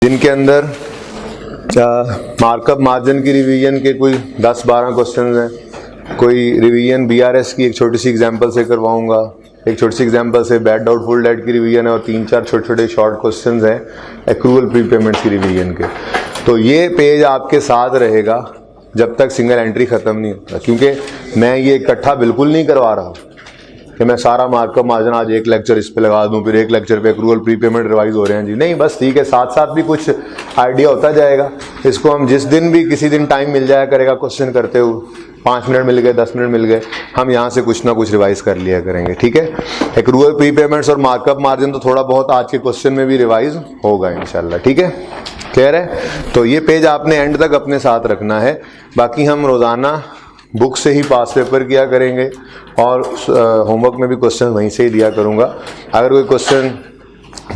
जिनके अंदर markup margin की रिवीजन के कोई 10-12 क्वेश्चन हैं। कोई रिवीजन बीआरएस की एक छोटी सी एग्जांपल से करवाऊंगा, एक छोटी सी एग्जांपल से बैड डाउटफुल डेट की रिवीजन है और 3-4 छोटे छोटे शॉर्ट क्वेश्चंस हैं एक्रूवल प्रीपेमेंट्स की रिवीजन के। तो ये पेज आपके साथ रहेगा जब तक सिंगल एंट्री खत्म नहीं होता, क्योंकि मैं ये इकट्ठा बिल्कुल नहीं करवा रहा कि मैं सारा मार्कअप मार्जिन आज एक लेक्चर इस पे लगा दूं, फिर एक लेक्चर पे एक्रूवल प्रीपेमेंट रिवाइज हो रहे हैं जी। नहीं, बस ठीक है, साथ साथ भी कुछ आइडिया होता जाएगा। इसको हम जिस दिन भी किसी दिन टाइम मिल जाया करेगा क्वेश्चन करते हुए, 5 मिनट मिल गए, 10 मिनट मिल गए, हम यहाँ से कुछ ना कुछ रिवाइज कर लिया करेंगे। ठीक है, एक्रूवल प्रीपेमेंट्स और मार्कअप मार्जिन तो थोड़ा बहुत आज के क्वेश्चन में भी रिवाइज होगा इंशाल्लाह। ठीक है, क्लियर है? तो ये पेज आपने एंड तक अपने साथ रखना है। बाकी हम रोजाना बुक से ही पास पेपर किया करेंगे और होमवर्क में भी क्वेश्चन वहीं से ही दिया करूँगा। अगर कोई क्वेश्चन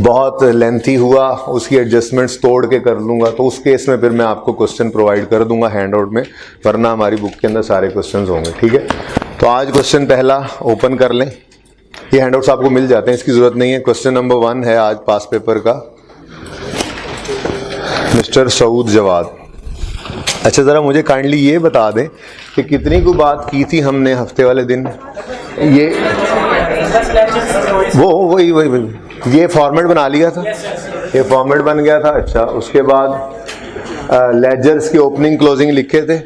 बहुत लेंथी हुआ, उसकी एडजस्टमेंट्स तोड़ के कर लूँगा, तो उस केस में फिर मैं आपको क्वेश्चन प्रोवाइड कर दूंगा हैंड आउट में, वरना हमारी बुक के अंदर सारे क्वेश्चन होंगे। ठीक है, तो आज क्वेश्चन पहला ओपन कर लें। ये हैंड आउट्स आपको मिल जाते हैं, इसकी ज़रूरत नहीं है। क्वेश्चन नंबर 1 है आज पास पेपर का, मिस्टर सऊद जवाद। अच्छा, ज़रा मुझे काइंडली ये बता दें कि कितनी को बात की थी हमने हफ्ते वाले दिन। ये वही ये फॉर्मेट बना लिया था, ये फॉर्मेट बन गया था। अच्छा, उसके बाद लेजर्स की ओपनिंग क्लोजिंग लिखे थे।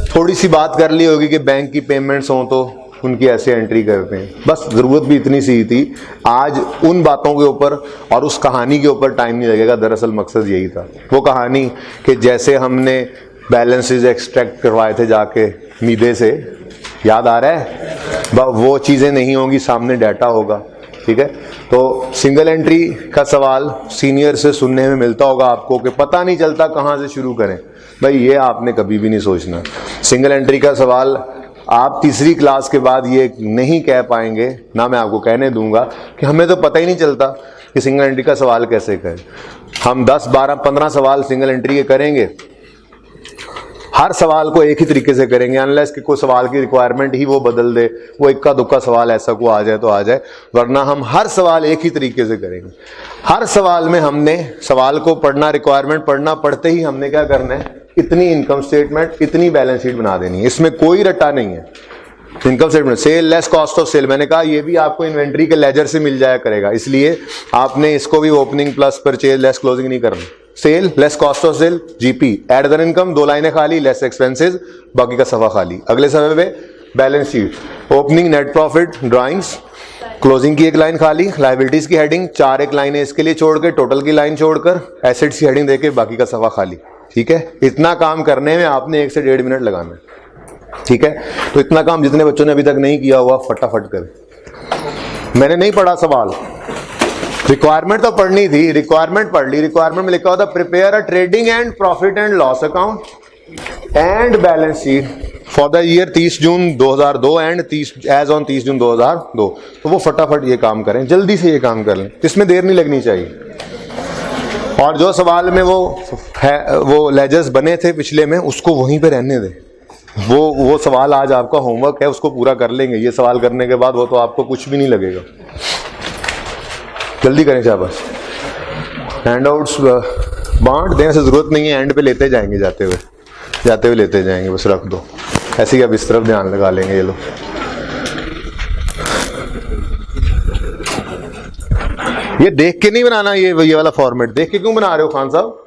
थोड़ी सी बात कर ली होगी कि बैंक की पेमेंट्स हों तो उनकी ऐसे एंट्री करते हैं, बस ज़रूरत भी इतनी सी थी। आज उन बातों के ऊपर और उस कहानी के ऊपर टाइम नहीं लगेगा। दरअसल मकसद यही था, वो कहानी कि जैसे हमने बैलेंसेस एक्सट्रैक्ट करवाए थे जाके मीदे से, याद आ रहा है? वो चीज़ें नहीं होंगी, सामने डाटा होगा। ठीक है, तो सिंगल एंट्री का सवाल सीनियर से सुनने में मिलता होगा आपको कि पता नहीं चलता कहाँ से शुरू करें। भाई, ये आपने कभी भी नहीं सोचना। सिंगल एंट्री का सवाल आप तीसरी क्लास के बाद ये नहीं कह पाएंगे, ना मैं आपको कहने दूंगा कि हमें तो पता ही नहीं चलता कि सिंगल एंट्री का सवाल कैसे करें। हम 10, 12, 15 सवाल सिंगल एंट्री के करेंगे, हर सवाल को एक ही तरीके से करेंगे, अनलेस कि कोई सवाल की रिक्वायरमेंट ही वो बदल दे, वो इक्का दुक्का सवाल ऐसा को आ जाए तो आ जाए, वरना हम हर सवाल एक ही तरीके से करेंगे। हर सवाल में हमने सवाल को पढ़ना, रिक्वायरमेंट पढ़ना, पढ़ते ही हमने क्या करना है, इतनी इनकम स्टेटमेंट, इतनी बैलेंस शीट बना देनी है। इसमें कोई रट्टा नहीं है। Income statement, sale less cost of sale, मैंने कहा ये भी आपको इन्वेंट्री के लेजर से मिल जाया करेगा, इसलिए आपने इसको भी opening plus purchase less closing नहीं करना। Sale less cost of sale, GP add other income, 2 लाइनें खाली, लेस एक्सपेंसेस, बाकी का सफा खाली। अगले सफे पे balance sheet, opening net profit, drawings, closing की एक लाइन खाली, लायबिलिटीज की हेडिंग 4 एक लाइनें इसके लिए छोड़ के, टोटल की लाइन छोड़कर, एसेट्स की हेडिंग देके, बाकी का सफा खाली। ठीक है, इतना काम करने में आपने 1 से 1.5 मिनट लगाना है। ठीक है, तो इतना काम जितने बच्चों ने अभी तक नहीं किया हुआ फटाफट करें। मैंने नहीं पढ़ा सवाल, रिक्वायरमेंट तो पढ़नी थी, रिक्वायरमेंट पढ़ ली। रिक्वायरमेंट में लिखा होता prepare a trading and profit and loss account and balance sheet for the year 30 June 2002 and as on 30 June 2002। तो वो फटाफट ये काम करें, जल्दी से ये काम कर लें, इसमें देर नहीं लगनी चाहिए। और जो सवाल में वो लेजर्स बने थे पिछले में, उसको वहीं पे रहने दें। वो सवाल आज आपका होमवर्क है, उसको पूरा कर लेंगे। ये सवाल करने के बाद वो तो आपको कुछ भी नहीं लगेगा। जल्दी करें शाबाश। हैंडआउट्स बांट देने से जरूरत नहीं है, एंड पे लेते जाएंगे, जाते हुए लेते जाएंगे, बस रख दो ऐसे ही। अब इस तरफ ध्यान लगा लेंगे ये लोग। ये देख के नहीं बनाना, ये वाला फॉर्मेट देख के क्यों बना रहे हो खान साहब?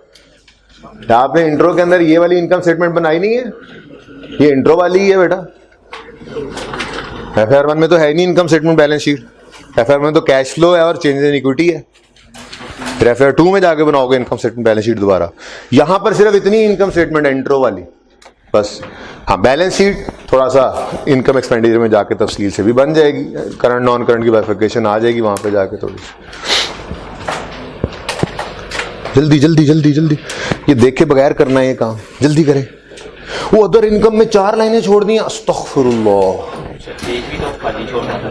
आपने इंट्रो के अंदर ये वाली इनकम स्टेटमेंट बनाई नहीं है, ये इंट्रो वाली ही है बेटा। FR 1 में तो है नहीं income statement balance sheet, FR 1 में तो कैश फ्लो है और चेंज इन इक्विटी है। फिर FR 2 में जाके बनाओगे इनकम स्टेटमेंट बैलेंस शीट दोबारा। यहां पर सिर्फ इतनी इनकम स्टेटमेंट है इंट्रो वाली बस। हाँ, बैलेंस शीट थोड़ा सा इनकम एक्सपेंडिचर में जाके तफसील से भी बन जाएगी, करंट नॉन करंट की बाइफिकेशन आ जाएगी वहां पे जाके थोड़ी सी। जल्दी ये देखे बगैर करना है ये काम, जल्दी करें। वो अदर इनकम में 4 लाइनें छोड़ दी, अस्तगफिरुल्लाह।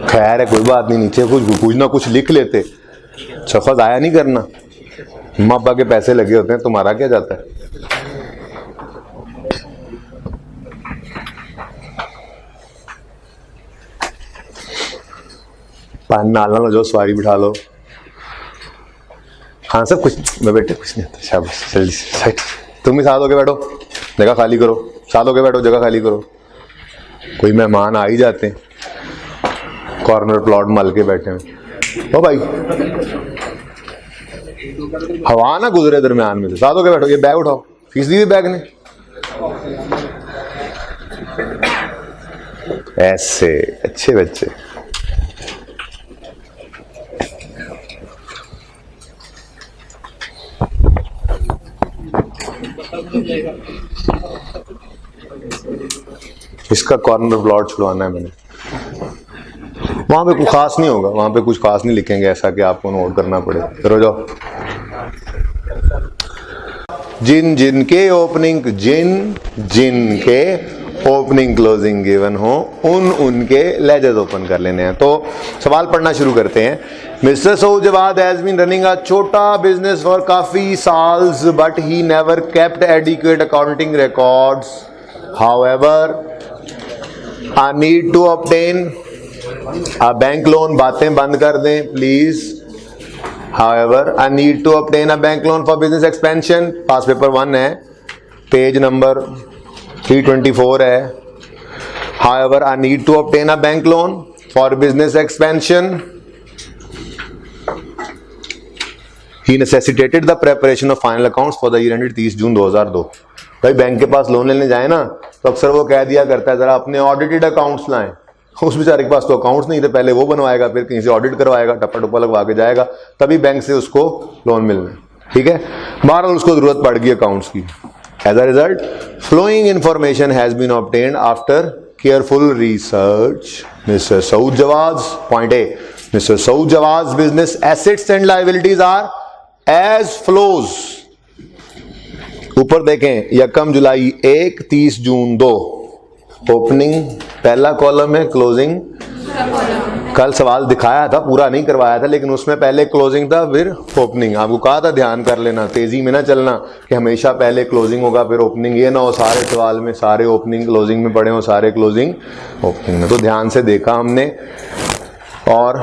खैर है, कोई बात नहीं, नीचे कुछ ना कुछ लिख लेते। शफा जाया नहीं करना, अम्मा अब्बा के पैसे लगे होते हैं, तुम्हारा क्या जाता है। पानी नाल जो सवारी बिठा लो। हाँ सब कुछ, मैं बेटे कुछ नहीं आता। शाबाश, जल्दी से साइड, तुम भी साथ होके बैठो, जगह खाली करो, साथ होके बैठो, जगह खाली करो। कोई मेहमान आ ही जाते हैं, कॉर्नर प्लॉट मल के बैठे हैं। ओ भाई, हवा ना गुजरे दरमियान में से, साथ होके बैठो। ये बैग उठाओ, फीस दी हुई बैग ने, ऐसे अच्छे बच्चे। इसका कॉर्नर प्लॉट छुड़वाना है मैंने। वहां पे कुछ खास नहीं होगा, वहां पे कुछ खास नहीं लिखेंगे ऐसा कि आपको नोट करना पड़े। करो जाओ। जिन जिनके ओपनिंग क्लोजिंग गिवन हो उनके लेजर्स ओपन कर लेने हैं। तो सवाल पढ़ना शुरू करते हैं। Mister Saud Jawad has been running a छोटा बिजनेस फॉर काफी साल्स but he never kept adequate accounting records. However I need to obtain a bank loan. बातें बंद कर दें please. However, I need to obtain a bank loan for business expansion. Pass paper 1 है, page number 324 है। However, I need to obtain a bank loan for business expansion. He necessitated the preparation of final accounts for the year ended 30 June 2002। भाई bank के पास loan लेने जाए ना तो अक्सर वो कह दिया करता है जरा अपने ऑडिटेड अकाउंट्स लाएं। उस बेचारे के पास तो अकाउंट्स नहीं थे, पहले वो बनवाएगा, फिर कहीं से ऑडिट करवाएगा, टप्पा टप्पा लगवा के जाएगा, तभी बैंक से उसको लोन मिलना है। ठीक है, बहरहाल उसको जरूरत पड़ गई अकाउंट्स की। As a result following information has been obtained after careful research. Mister Saud Jawaz, point A, mister Saud Jawaz business assets and liabilities are as follows. ऊपर देखें, 1 जुलाई 1, 30 जून 2। ओपनिंग पहला कॉलम है, क्लोजिंग कल सवाल दिखाया था, पूरा नहीं करवाया था, लेकिन उसमें पहले क्लोजिंग था फिर ओपनिंग। आपको कहा था ध्यान कर लेना, तेजी में ना चलना कि हमेशा पहले क्लोजिंग होगा फिर ओपनिंग। ये ना हो सारे सवाल में सारे ओपनिंग क्लोजिंग में पड़े हो, सारे क्लोजिंग ओपनिंग में। तो ध्यान से देखा हमने और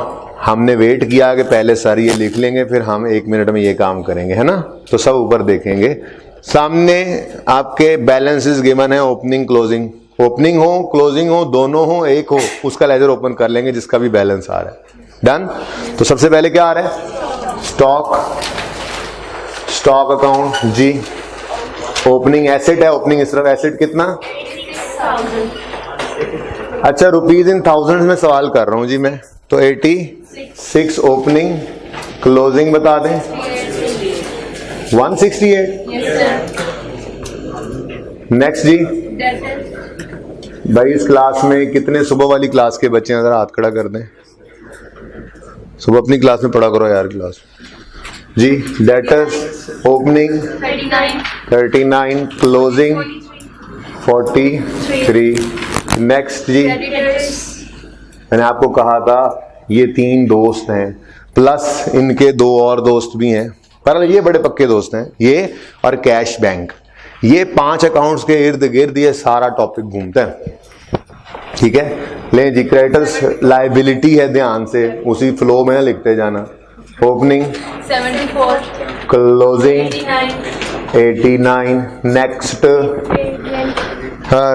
हमने वेट किया कि पहले सर ये लिख लेंगे फिर हम 1 मिनट में ये काम करेंगे, है ना। तो सब ऊपर देखेंगे, सामने आपके बैलेंसेस गिवन है, ओपनिंग क्लोजिंग। ओपनिंग हो क्लोजिंग हो दोनों हो एक हो, उसका लेजर ओपन कर लेंगे जिसका भी बैलेंस आ रहा है। डन। तो सबसे पहले क्या आ रहा है, स्टॉक अकाउंट जी। ओपनिंग एसेट है, ओपनिंग इस तरफ एसेट कितना, अच्छा रुपीज इन थाउजेंड्स में सवाल कर रहा हूं जी मैं, तो 86 ओपनिंग, क्लोजिंग बता दें 168। नेक्स्ट जी, भाई इस क्लास में कितने सुबह वाली क्लास के बच्चे हैं, जरा हाथ खड़ा कर दें। सुबह अपनी क्लास में पढ़ा करो यार क्लास जी। Debtors opening 39, closing 43। नेक्स्ट जी, मैंने आपको कहा था ये 3 दोस्त हैं प्लस इनके 2 और दोस्त भी हैं, पर ये बड़े पक्के दोस्त हैं, ये और कैश बैंक। ये 5 अकाउंट्स के इर्द गिर्द ये सारा टॉपिक घूमता है। ठीक है, ले जी, क्रेडिटर्स लायबिलिटी है, ध्यान से उसी फ्लो में लिखते जाना। Opening 74, closing 89। नेक्स्ट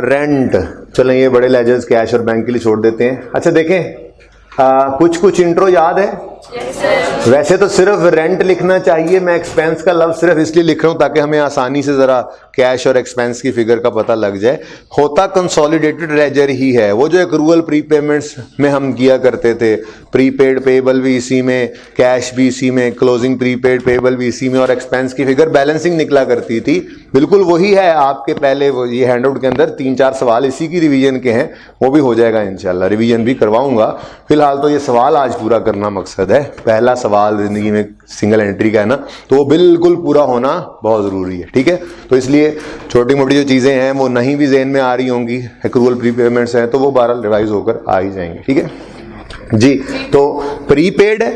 रेंट, चलें ये बड़े लेजर्स कैश और बैंक के लिए छोड़ देते हैं। अच्छा देखें, कुछ इंट्रो याद है? वैसे तो सिर्फ रेंट लिखना चाहिए, मैं एक्सपेंस का लफ्ज सिर्फ इसलिए लिख रहा हूं ताकि हमें आसानी से जरा कैश और एक्सपेंस की फिगर का पता लग जाए। होता कंसोलिडेटेड लेजर ही है, वो जो एक्रूअल प्रीपेमेंट्स में हम किया करते थे, प्रीपेड पेबल भी इसी में, कैश भी इसी में, क्लोजिंग प्रीपेड पेबल भी इसी में, और एक्सपेंस की फिगर बैलेंसिंग निकला करती थी। बिल्कुल वही है आपके पहले वो ये हैंडआउट के अंदर 3-4 सवाल इसी की रिवीजन के हैं, वो भी हो जाएगा इंशाल्लाह, रिवीजन भी करवाऊंगा। फिलहाल तो ये सवाल आज पूरा करना मकसद है। पहला सवाल जिंदगी में सिंगल एंट्री का है ना, तो वो बिल्कुल पूरा होना बहुत जरूरी है। ठीक है, तो इसलिए छोटी मोटी जो चीजें हैं वो नहीं भी ज़हन में आ रही होंगी, एक्रूअल प्रीपेमेंट्स हैं तो वो 12 रिवाइज होकर आ ही जाएंगे। ठीक है जी, तो प्रीपेड है,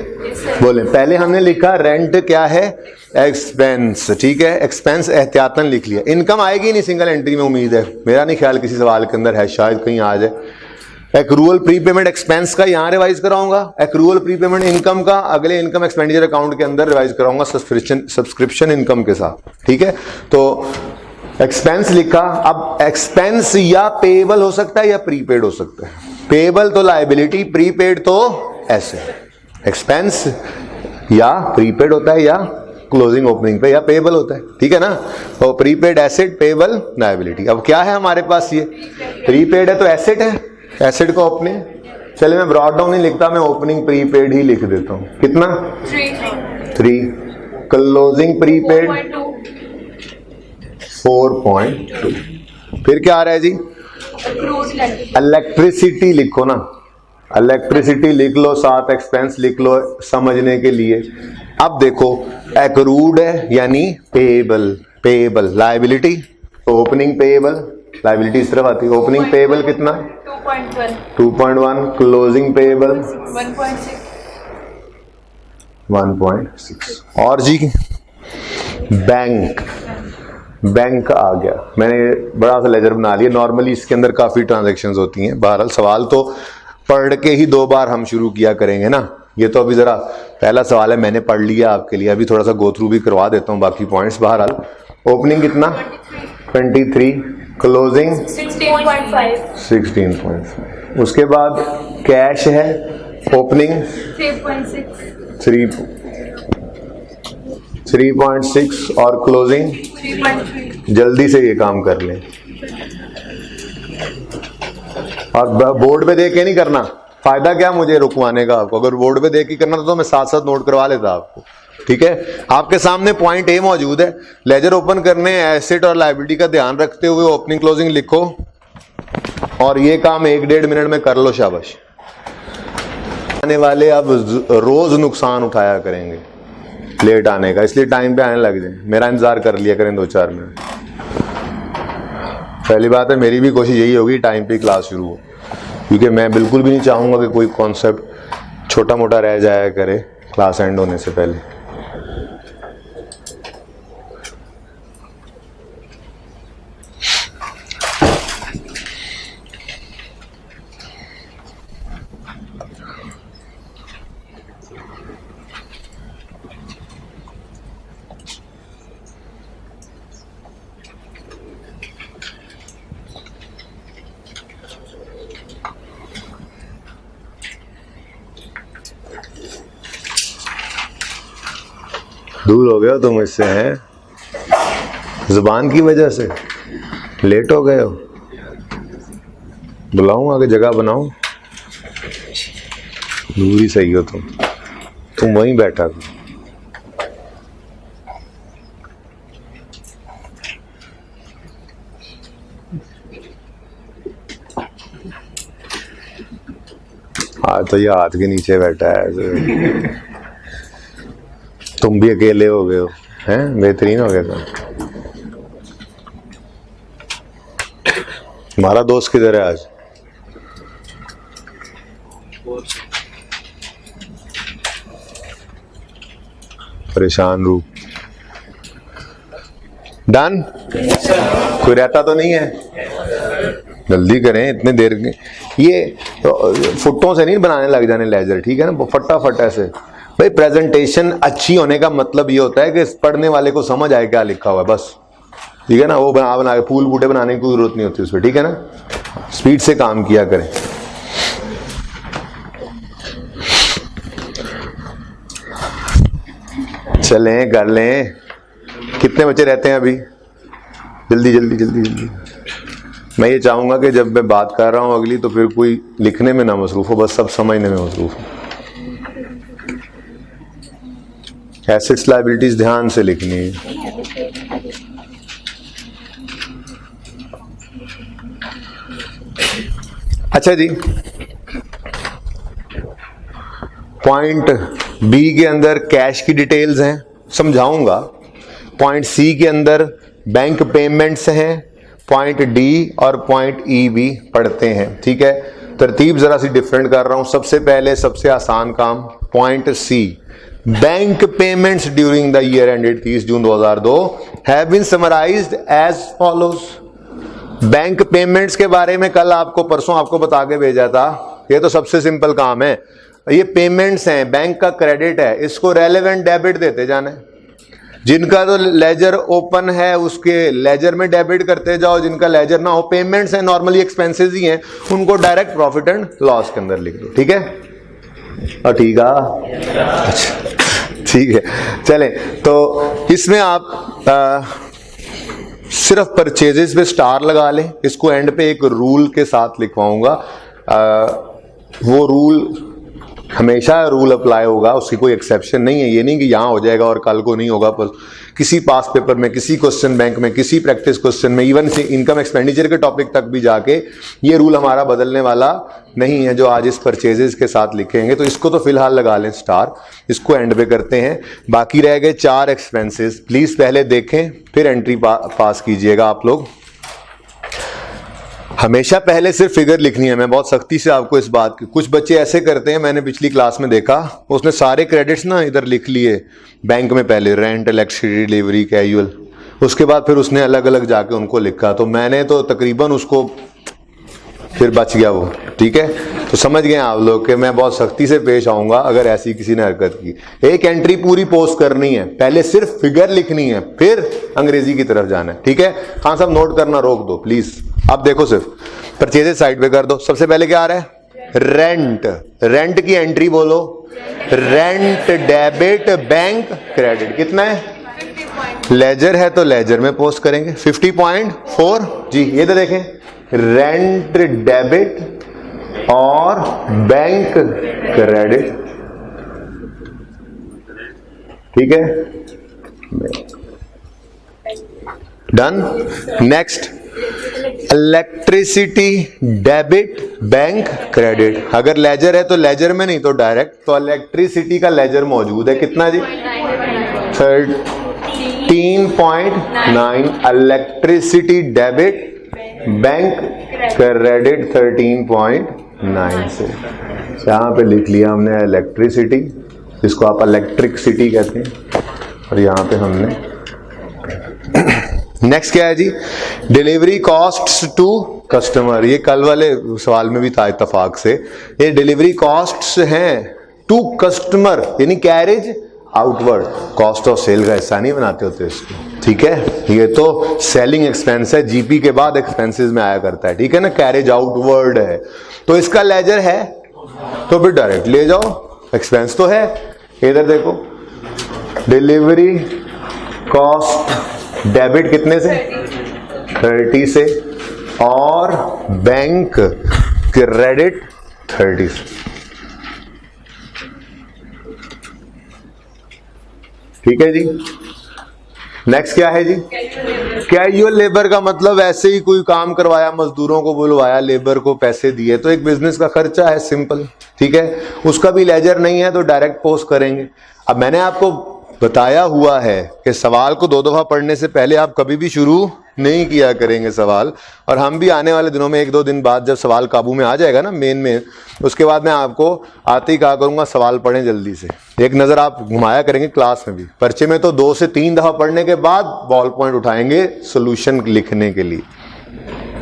बोले पहले हमने लिखा रेंट क्या है, एक्सपेंस। ठीक है, एक्सपेंस एहतियातन लिख लिया। इनकम आएगी नहीं सिंगल एंट्री में, उम्मीद है, मेरा नहीं ख्याल किसी सवाल के अंदर है, शायद कहीं आ जाए। एक्रूअल प्रीपेमेंट एक्सपेंस का यहां रिवाइज कराऊंगा, एक्रूअल प्रीपेमेंट इनकम का अगले इनकम एक्सपेंडिचर अकाउंट के अंदर रिवाइज कराऊंगा सब्सक्रिप्शन इनकम के साथ, ठीक है। तो एक्सपेंस लिखा, अब एक्सपेंस या पेएबल हो सकता है या प्रीपेड हो सकता है। पेएबल तो लायबिलिटी, प्रीपेड तो एसेट। एक्सपेंस या प्रीपेड होता है या क्लोजिंग ओपनिंग पे या पेएबल होता है, ठीक है ना। तो प्रीपेड एसेट, पेएबल लायबिलिटी। अब क्या है हमारे पास, ये प्रीपेड है तो एसेट है, एसेट को ओपनिंग, चलिए मैं ब्रॉड डाउन नहीं लिखता, मैं ओपनिंग प्रीपेड ही लिख देता हूं। कितना 3, क्लोजिंग प्रीपेड 4.2। फिर क्या आ रहा है जी, इलेक्ट्रिसिटी लिखो ना, इलेक्ट्रिसिटी लिख लो, साथ एक्सपेंस लिख लो समझने के लिए। अब देखो एक्रूड है यानी पेएबल, पेएबल लायबिलिटी, तो ओपनिंग पेएबल, लायबिलिटी इस तरफ आती है। ओपनिंग पेएबल कितना 2.1, क्लोजिंग पेएबल 1.6। और जी बैंक, बैंक आ गया, मैंने बड़ा सा लेजर बना लिया। नॉर्मली इसके अंदर काफी ट्रांजैक्शंस होती हैं, बहरहाल सवाल तो पढ़ के ही 2 बार हम शुरू किया करेंगे ना। ये तो अभी जरा पहला सवाल है, मैंने पढ़ लिया आपके लिए, अभी थोड़ा सा गो थ्रू भी करवा देता हूं बाकी पॉइंट्स। बहरहाल ओपनिंग कितना 23, क्लोजिंग 16.5। उसके बाद कैश है, ओपनिंग 3.6 और क्लोजिंग 3.3। जल्दी से ये काम कर लें और बोर्ड पे देख के नहीं करना। फायदा क्या मुझे रुकवाने का आपको, अगर बोर्ड पे देख के करना तो मैं साथ साथ नोट करवा लेता आपको, ठीक है। आपके सामने पॉइंट ए मौजूद है, लेजर ओपन करने, एसेट और लायबिलिटी का ध्यान रखते हुए ओपनिंग क्लोजिंग लिखो और ये काम 1-1.5 मिनट में कर लो, शाबाश। आने वाले अब रोज नुकसान उठाया करेंगे लेट आने का, इसलिए टाइम पे आने लग जाए, मेरा इंतजार कर लिया करें 2-4 मिनट। पहली बात है, मेरी भी कोशिश यही होगी टाइम पे क्लास शुरू हो, क्योंकि मैं बिल्कुल भी नहीं चाहूंगा कि कोई कॉन्सेप्ट छोटा मोटा रह जाया करे क्लास एंड होने से पहले। दूर हो गए हो तुम मुझसे, हैं जुबान की वजह से लेट हो गए हो। बुलाऊं आगे जगह बनाऊं, दूर ही सही हो तुम वहीं बैठा करो। तो ये हाथ के नीचे बैठा है, तुम भी अकेले हो गए हो, हैं बेहतरीन हो गया था। हमारा दोस्त किधर है आज? परेशान रूप। डन? कोई रहता तो नहीं है? जल्दी करें, इतने देर के ये फुटों से नहीं बनाने लग जाने लेजर, ठीक है ना, फटाफट ऐसे। भाई प्रेजेंटेशन अच्छी होने का मतलब ये होता है कि पढ़ने वाले को समझ आए क्या लिखा हुआ है, बस, ठीक है ना। वो बना के फूल बूटे बनाने की कोई जरूरत नहीं होती उसमें, ठीक है ना। स्पीड से काम किया करें। चलें कर लें, कितने बच्चे रहते हैं अभी? जल्दी जल्दी जल्दी जल्दी। मैं ये चाहूंगा कि जब मैं बात कर रहा हूं अगली, तो फिर कोई लिखने में ना मसरूफ हो, बस सब समझने में मसरूफ हो। एसेट्स लायबिलिटीज ध्यान से लिखनी है। अच्छा जी, पॉइंट बी के अंदर कैश की डिटेल्स हैं, समझाऊंगा। पॉइंट सी के अंदर बैंक पेमेंट्स हैं, पॉइंट डी और पॉइंट ई भी पढ़ते हैं, ठीक है। तरतीब जरा सी डिफरेंट कर रहा हूं। सबसे पहले सबसे आसान काम, point C, bank payments during the year ended 30 June 2002 have been summarised as follows. Bank payments के बारे में कल आपको परसों आपको बता के भेजा था, ये तो सबसे सिंपल काम है। ये पेमेंट्स हैं, बैंक का क्रेडिट है, इसको रेलेवेंट डेबिट देते जाना है। जिनका तो लेजर ओपन है उसके लेजर में डेबिट करते जाओ, जिनका लेजर ना हो, पेमेंट्स हैं नॉर्मली एक्सपेंसेस ही हैं, उनको डायरेक्ट प्रॉफिट एंड लॉस के अंदर लिख दो। ठीक है, और ठीक है, अच्छा ठीक है। चले तो इसमें आप सिर्फ परचेजेस पे स्टार लगा लें, इसको एंड पे एक रूल के साथ लिखवाऊंगा। वो रूल हमेशा रूल अप्लाई होगा, उसकी कोई एक्सेप्शन नहीं है। ये नहीं कि यहाँ हो जाएगा और कल को नहीं होगा, पर किसी पास पेपर में, किसी क्वेश्चन बैंक में, किसी प्रैक्टिस क्वेश्चन में, इवन इनकम एक्सपेंडिचर के टॉपिक तक भी जाके ये रूल हमारा बदलने वाला नहीं है जो आज इस परचेजेस के साथ लिखेंगे। तो इसको तो फिलहाल लगा लें स्टार, इसको एंड पे करते हैं। बाकी रह गए 4 एक्सपेंसेस, प्लीज पहले देखें फिर एंट्री पास कीजिएगा आप लोग। हमेशा पहले सिर्फ फिगर लिखनी है, मैं बहुत सख्ती से आपको इस बात की, कुछ बच्चे ऐसे करते हैं, मैंने पिछली क्लास में देखा, उसने सारे क्रेडिट्स ना इधर लिख लिए बैंक में, पहले रेंट, इलेक्ट्रिसिटी, डिलीवरी, कैजुअल, उसके बाद फिर उसने अलग अलग जाके उनको लिखा। तो मैंने तो तकरीबन उसको फिर बच गया वो। ठीक है, तो समझ गए आप लोग कि मैं बहुत सख्ती से पेश आऊंगा अगर ऐसी किसी ने हरकत की। एक एंट्री पूरी पोस्ट करनी है, पहले सिर्फ फिगर लिखनी है, फिर अंग्रेजी की तरफ जाना है। ठीक है, खान साहब नोट करना रोक दो प्लीज। अब देखो सिर्फ परचेजेस साइड पे कर दो। सबसे पहले क्या आ रहा है? रेंट। रेंट की एंट्री बोलो, रेंट डेबिट बैंक क्रेडिट। कितना है? लेजर है तो लेजर में पोस्ट करेंगे 50.4 जी। ये तो देखें, रेंट डेबिट और बैंक क्रेडिट। ठीक है, done. Next, electricity debit bank credit. अगर लेजर है तो लेजर में, नहीं तो डायरेक्ट। तो इलेक्ट्रिसिटी का लेजर मौजूद है, कितना जी? 13.9। इलेक्ट्रिसिटी डेबिट बैंक क्रेडिट 13.9 से यहां पे लिख लिया हमने इलेक्ट्रिसिटी, जिसको आप इलेक्ट्रिक सिटी कहते हैं, और यहां पे हमने नेक्स्ट क्या है जी? Delivery costs to customer. ये कल वाले सवाल में भी था इत्तेफाक से, ये डिलीवरी कॉस्ट्स हैं टू कस्टमर, यानी carriage outward. Cost of sale का हिस्सा नहीं बनाते होते इसको। ठीक है, ये तो सेलिंग एक्सपेंस है, जीपी के बाद एक्सपेंसेस में आया करता है। ठीक है ना, कैरेज आउटवर्ड है, तो इसका लेजर है तो फिर डायरेक्ट ले जाओ, एक्सपेंस तो है। इधर देखो, डिलीवरी कॉस्ट डेबिट कितने से? 30 से, और बैंक क्रेडिट 30 से। ठीक है जी। नेक्स्ट क्या है जी? कैजुअल लेबर का मतलब ऐसे ही कोई काम करवाया, मजदूरों को बुलवाया, लेबर को पैसे दिए, तो एक बिजनेस का खर्चा है, सिंपल। ठीक है, उसका भी लेजर नहीं है तो डायरेक्ट पोस्ट करेंगे। अब मैंने आपको बताया हुआ है कि सवाल को 2 दफा पढ़ने से पहले आप कभी भी शुरू नहीं किया करेंगे सवाल, और हम भी आने वाले दिनों में 1-2 दिन बाद जब सवाल काबू में आ जाएगा ना मेन में, उसके बाद मैं आपको आते ही कहा करूंगा सवाल पढ़ें जल्दी से। एक नज़र आप घुमाया करेंगे क्लास में भी। पर्चे में तो 2 से 3 दफा पढ़ने के बाद बॉल पॉइंट उठाएंगे सोल्यूशन लिखने के लिए।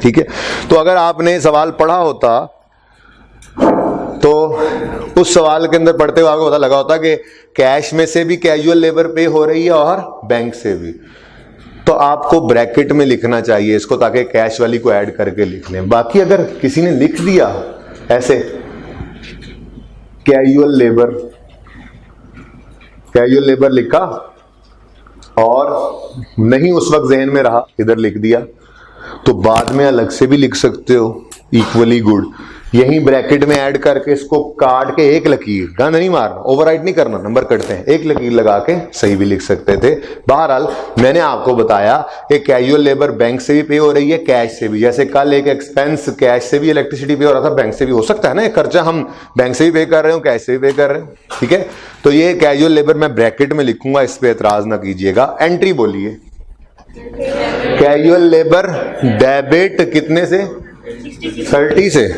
ठीक है, तो अगर आपने सवाल पढ़ा होता तो उस सवाल के अंदर पढ़ते हुए आपको पता लगा होता कि कैश में से भी कैजुअल लेबर पे हो रही है और बैंक से भी, तो आपको ब्रैकेट में लिखना चाहिए इसको, ताकि कैश वाली को ऐड करके लिख लें। बाकी अगर किसी ने लिख दिया ऐसे कैजुअल लेबर लिखा और नहीं उस वक्त जहन में रहा, इधर लिख दिया, तो बाद में अलग से भी लिख सकते हो, इक्वली गुड। यही ब्रैकेट में ऐड करके इसको काट के एक लकीर, गन नहीं मारना, ओवरराइट नहीं करना, नंबर कटते हैं, एक लकीर लगा के सही भी लिख सकते थे। बहरहाल मैंने आपको बताया कि कैजुअल लेबर बैंक से भी पे हो रही है, कैश से भी। जैसे कल एक एक्सपेंस कैश से भी इलेक्ट्रिसिटी पे हो रहा था, बैंक से भी हो सकता है ना, एक खर्चा हम बैंक से भी पे कर रहे हो, कैश से भी पे कर रहे हो। ठीक है, तो ये कैजुअल लेबर मैं ब्रैकेट में लिखूंगा, इस पे एतराज ना कीजिएगा। एंट्री बोलिए, कैजुअल लेबर डेबिट कितने से? 30 से,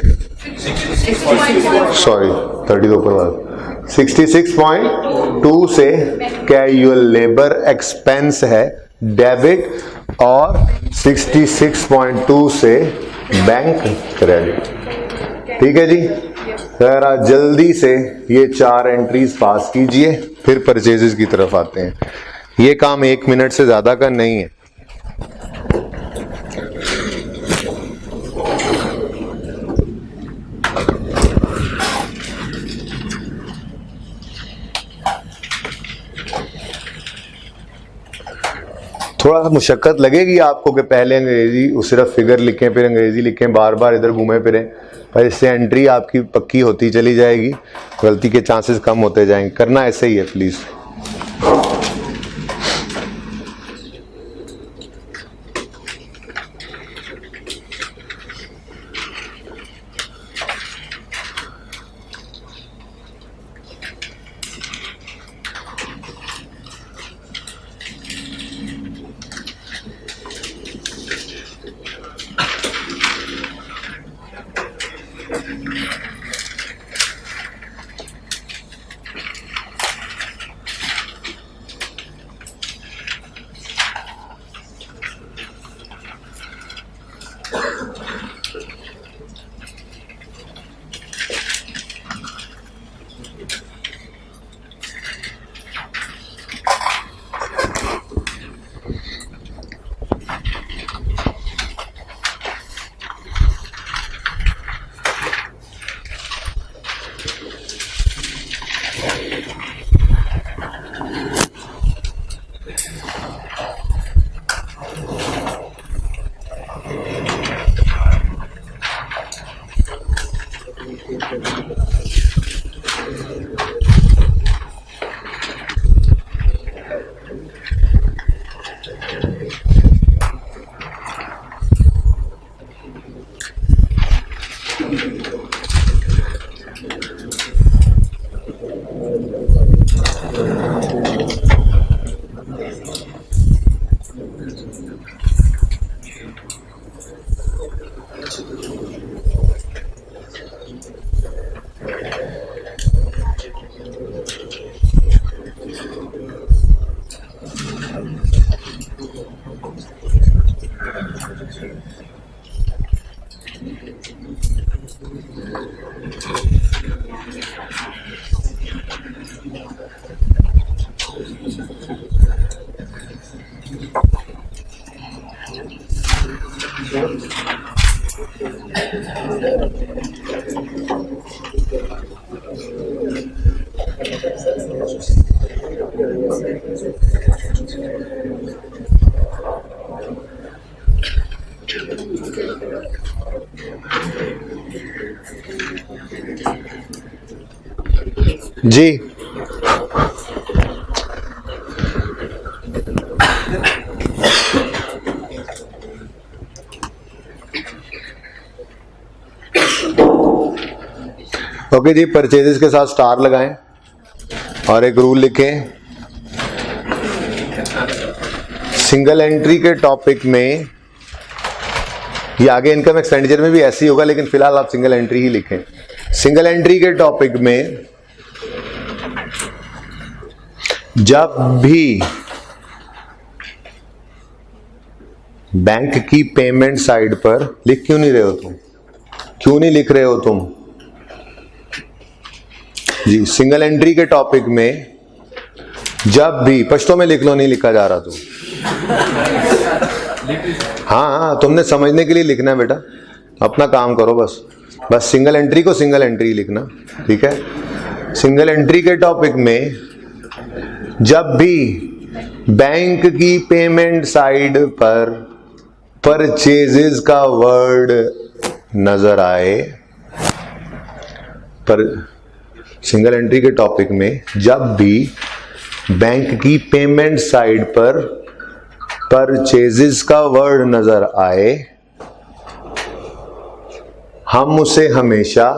सॉरी 30 के ऊपर वाला 66.2 से कैजुअल लेबर एक्सपेंस है डेबिट और 66.2 से बैंक क्रेडिट। ठीक है जी, जरा जल्दी से ये 4 एंट्रीज पास कीजिए, फिर परचेजेस की तरफ आते हैं। ये काम 1 मिनट से ज्यादा का नहीं है। थोड़ा सा मुशक्कत लगेगी आपको कि पहले अंग्रेजी सिर्फ फिगर लिखें, फिर अंग्रेजी लिखें, बार बार इधर घूमे फिरें, पर इससे एंट्री आपकी पक्की होती चली जाएगी, गलती के चांसेस कम होते जाएंगे। करना ऐसे ही है प्लीज। जी ओके जी, परचेजेस के साथ स्टार लगाएं और एक रूल लिखें। सिंगल एंट्री के टॉपिक में, ये आगे इनकम एक्सपेंडिचर में भी ऐसे ही होगा, लेकिन फिलहाल आप सिंगल एंट्री ही लिखें। सिंगल एंट्री के टॉपिक में जब भी बैंक की पेमेंट साइड पर, लिख क्यों नहीं रहे हो तुम, क्यों नहीं लिख रहे हो तुम जी? सिंगल एंट्री के टॉपिक में जब भी, पश्तो में लिख लो, नहीं लिखा जा रहा तुम। हाँ, तुमने समझने के लिए लिखना है बेटा, अपना काम करो बस। बस सिंगल एंट्री को सिंगल एंट्री लिखना, ठीक है? सिंगल एंट्री के टॉपिक में जब भी बैंक की पेमेंट साइड पर परचेजेस का वर्ड नजर आए, पर सिंगल एंट्री के टॉपिक में जब भी बैंक की पेमेंट साइड पर परचेजेस का वर्ड नजर आए, हम उसे हमेशा,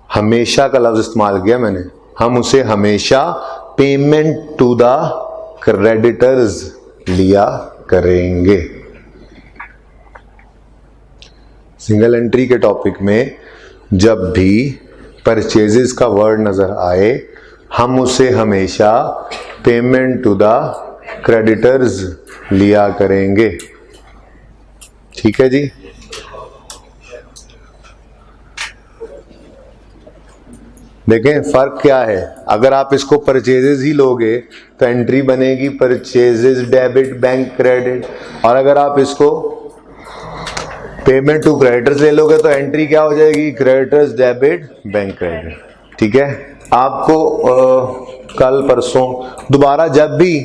हमेशा का लफ्ज इस्तेमाल किया मैंने, हम उसे हमेशा पेमेंट टू द क्रेडिटर्स लिया करेंगे। सिंगल एंट्री के टॉपिक में जब भी परचेजेस का वर्ड नजर आए हम उसे हमेशा पेमेंट टू द क्रेडिटर्स लिया करेंगे। ठीक है जी। देखें फर्क क्या है, अगर आप इसको परचेजेस ही लोगे तो एंट्री बनेगी परचेजेस डेबिट बैंक क्रेडिट, और अगर आप इसको पेमेंट टू क्रेडिटर्स ले लोगे तो एंट्री क्या हो जाएगी, क्रेडिटर्स डेबिट बैंक क्रेडिट। ठीक है। आपको कल परसों दोबारा जब भी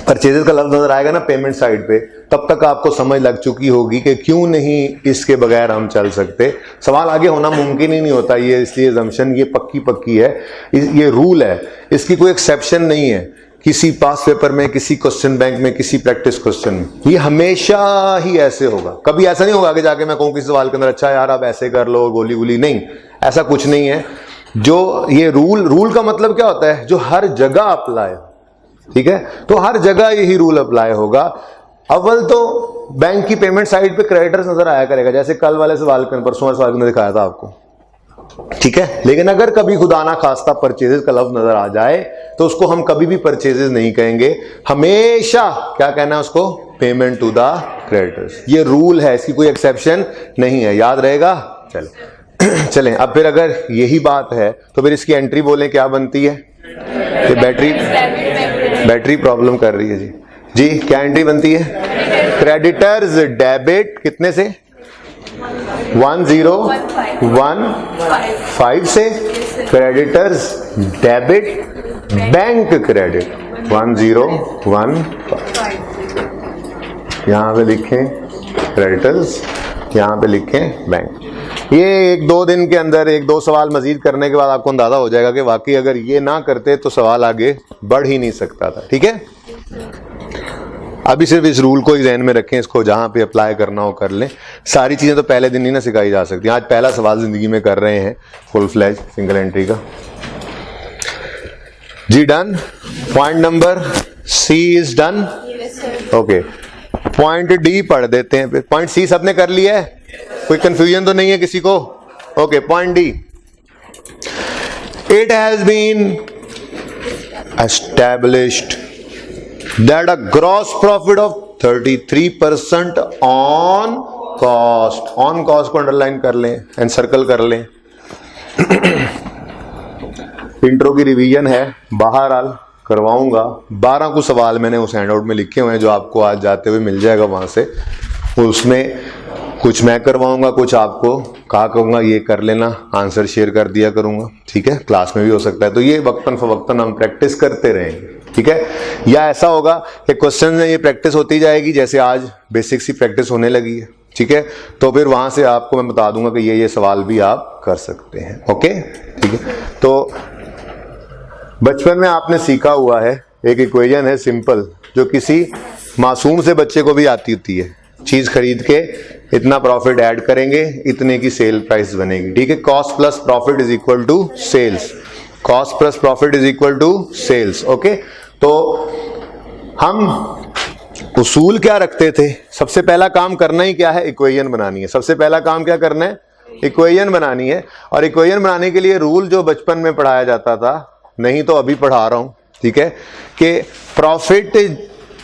परचेजेस का लफ्ज नजर आएगा ना पेमेंट साइड पे, तब तक आपको समझ लग चुकी होगी कि क्यों नहीं इसके बगैर हम चल सकते। सवाल आगे होना मुमकिन ही नहीं होता ये, इसलिए assumption ये पक्की है, ये रूल है, इसकी कोई एक्सेप्शन नहीं है किसी पास पेपर में, किसी क्वेश्चन बैंक में, किसी प्रैक्टिस क्वेश्चन में। ये हमेशा ही ऐसे होगा, कभी ऐसा नहीं होगा आगे जाके मैं कहूँ किसी सवाल के अंदर अच्छा यार आप ऐसे कर लो गोली गोली, नहीं, ऐसा कुछ नहीं है। जो ये रूल का मतलब क्या होता है, जो हर जगह अप्लाई। ठीक है, तो हर जगह यही रूल अप्लाई होगा। अव्वल तो बैंक की पेमेंट साइड पे क्रेडिटर्स नजर आया करेगा, जैसे कल वाले सवाल के परसों वाले सवाल में दिखाया था आपको। ठीक है, लेकिन अगर कभी खुदा ना खास्ता परचेजेस का लफ्ज नजर आ जाए तो उसको हम कभी भी परचेजेस नहीं कहेंगे, हमेशा क्या कहना है उसको, पेमेंट टू द क्रेडिटर्स। ये रूल है, इसकी कोई एक्सेप्शन नहीं है, याद रहेगा। चलें अब फिर अगर यही बात है तो फिर इसकी एंट्री बोलें क्या बनती है, कि बैटरी प्रॉब्लम कर रही है जी क्या एंट्री बनती है, क्रेडिटर्स डेबिट कितने से, 1015 से, क्रेडिटर्स डेबिट बैंक क्रेडिट 1015। यहां पे लिखें क्रेडिटर्स, यहां पे लिखें बैंक। ये 1-2 दिन के अंदर 1-2 सवाल मजीद करने के बाद आपको अंदाजा हो जाएगा कि वाकई अगर ये ना करते तो सवाल आगे बढ़ ही नहीं सकता था। ठीक है, अभी सिर्फ इस रूल को ही ध्यान में रखें, इसको जहां पे अप्लाई करना हो कर लें। सारी चीजें तो पहले दिन ही ना सिखाई जा सकती। आज पहला सवाल जिंदगी में कर रहे हैं फुल फ्लैज सिंगल एंट्री का जी। Done. Point number C is done. Okay, point D पढ़ देते हैं। पॉइंट सी सबने कर लिया है, कोई कंफ्यूजन तो नहीं है किसी को। Okay, point D, it has been established that a gross profit of 33% on cost, on cost को अंडरलाइन कर लें एंड सर्कल कर लें। इंट्रो की रिवीजन है, बहरहाल करवाऊंगा। 12 कुछ सवाल मैंने उस हैंडआउट में लिखे हुए हैं जो आपको आज जाते हुए मिल जाएगा वहां से। उसमें कुछ मैं करवाऊंगा, कुछ आपको कहा कहूंगा ये कर लेना, आंसर शेयर कर दिया करूंगा। ठीक है, क्लास में भी हो सकता है, तो ये वक्तन फवक्तन हम प्रैक्टिस करते रहेंगे। ठीक है, या ऐसा होगा कि क्वेश्चन में ये प्रैक्टिस होती जाएगी, जैसे आज बेसिक सी प्रैक्टिस होने लगी है। ठीक है, तो फिर वहां से आपको मैं बता दूंगा कि ये सवाल भी आप कर सकते हैं। ओके, ठीक है। तो बचपन में आपने सीखा हुआ है, एक इक्वेशन है सिंपल, जो किसी मासूम से बच्चे को भी आती होती है। चीज खरीद के इतना प्रॉफिट ऐड करेंगे, इतने की सेल प्राइस बनेगी। ठीक है, cost plus profit is equal to sales, cost plus profit is equal to sales. Okay, तो हम उसूल क्या रखते थे, सबसे पहला काम करना ही क्या है, इक्वेशन बनानी है। सबसे पहला काम क्या करना है, इक्वेशन बनानी है। और इक्वेशन बनाने के लिए रूल जो बचपन में पढ़ाया जाता था, नहीं तो अभी पढ़ा रहा हूं, ठीक है, कि प्रॉफिट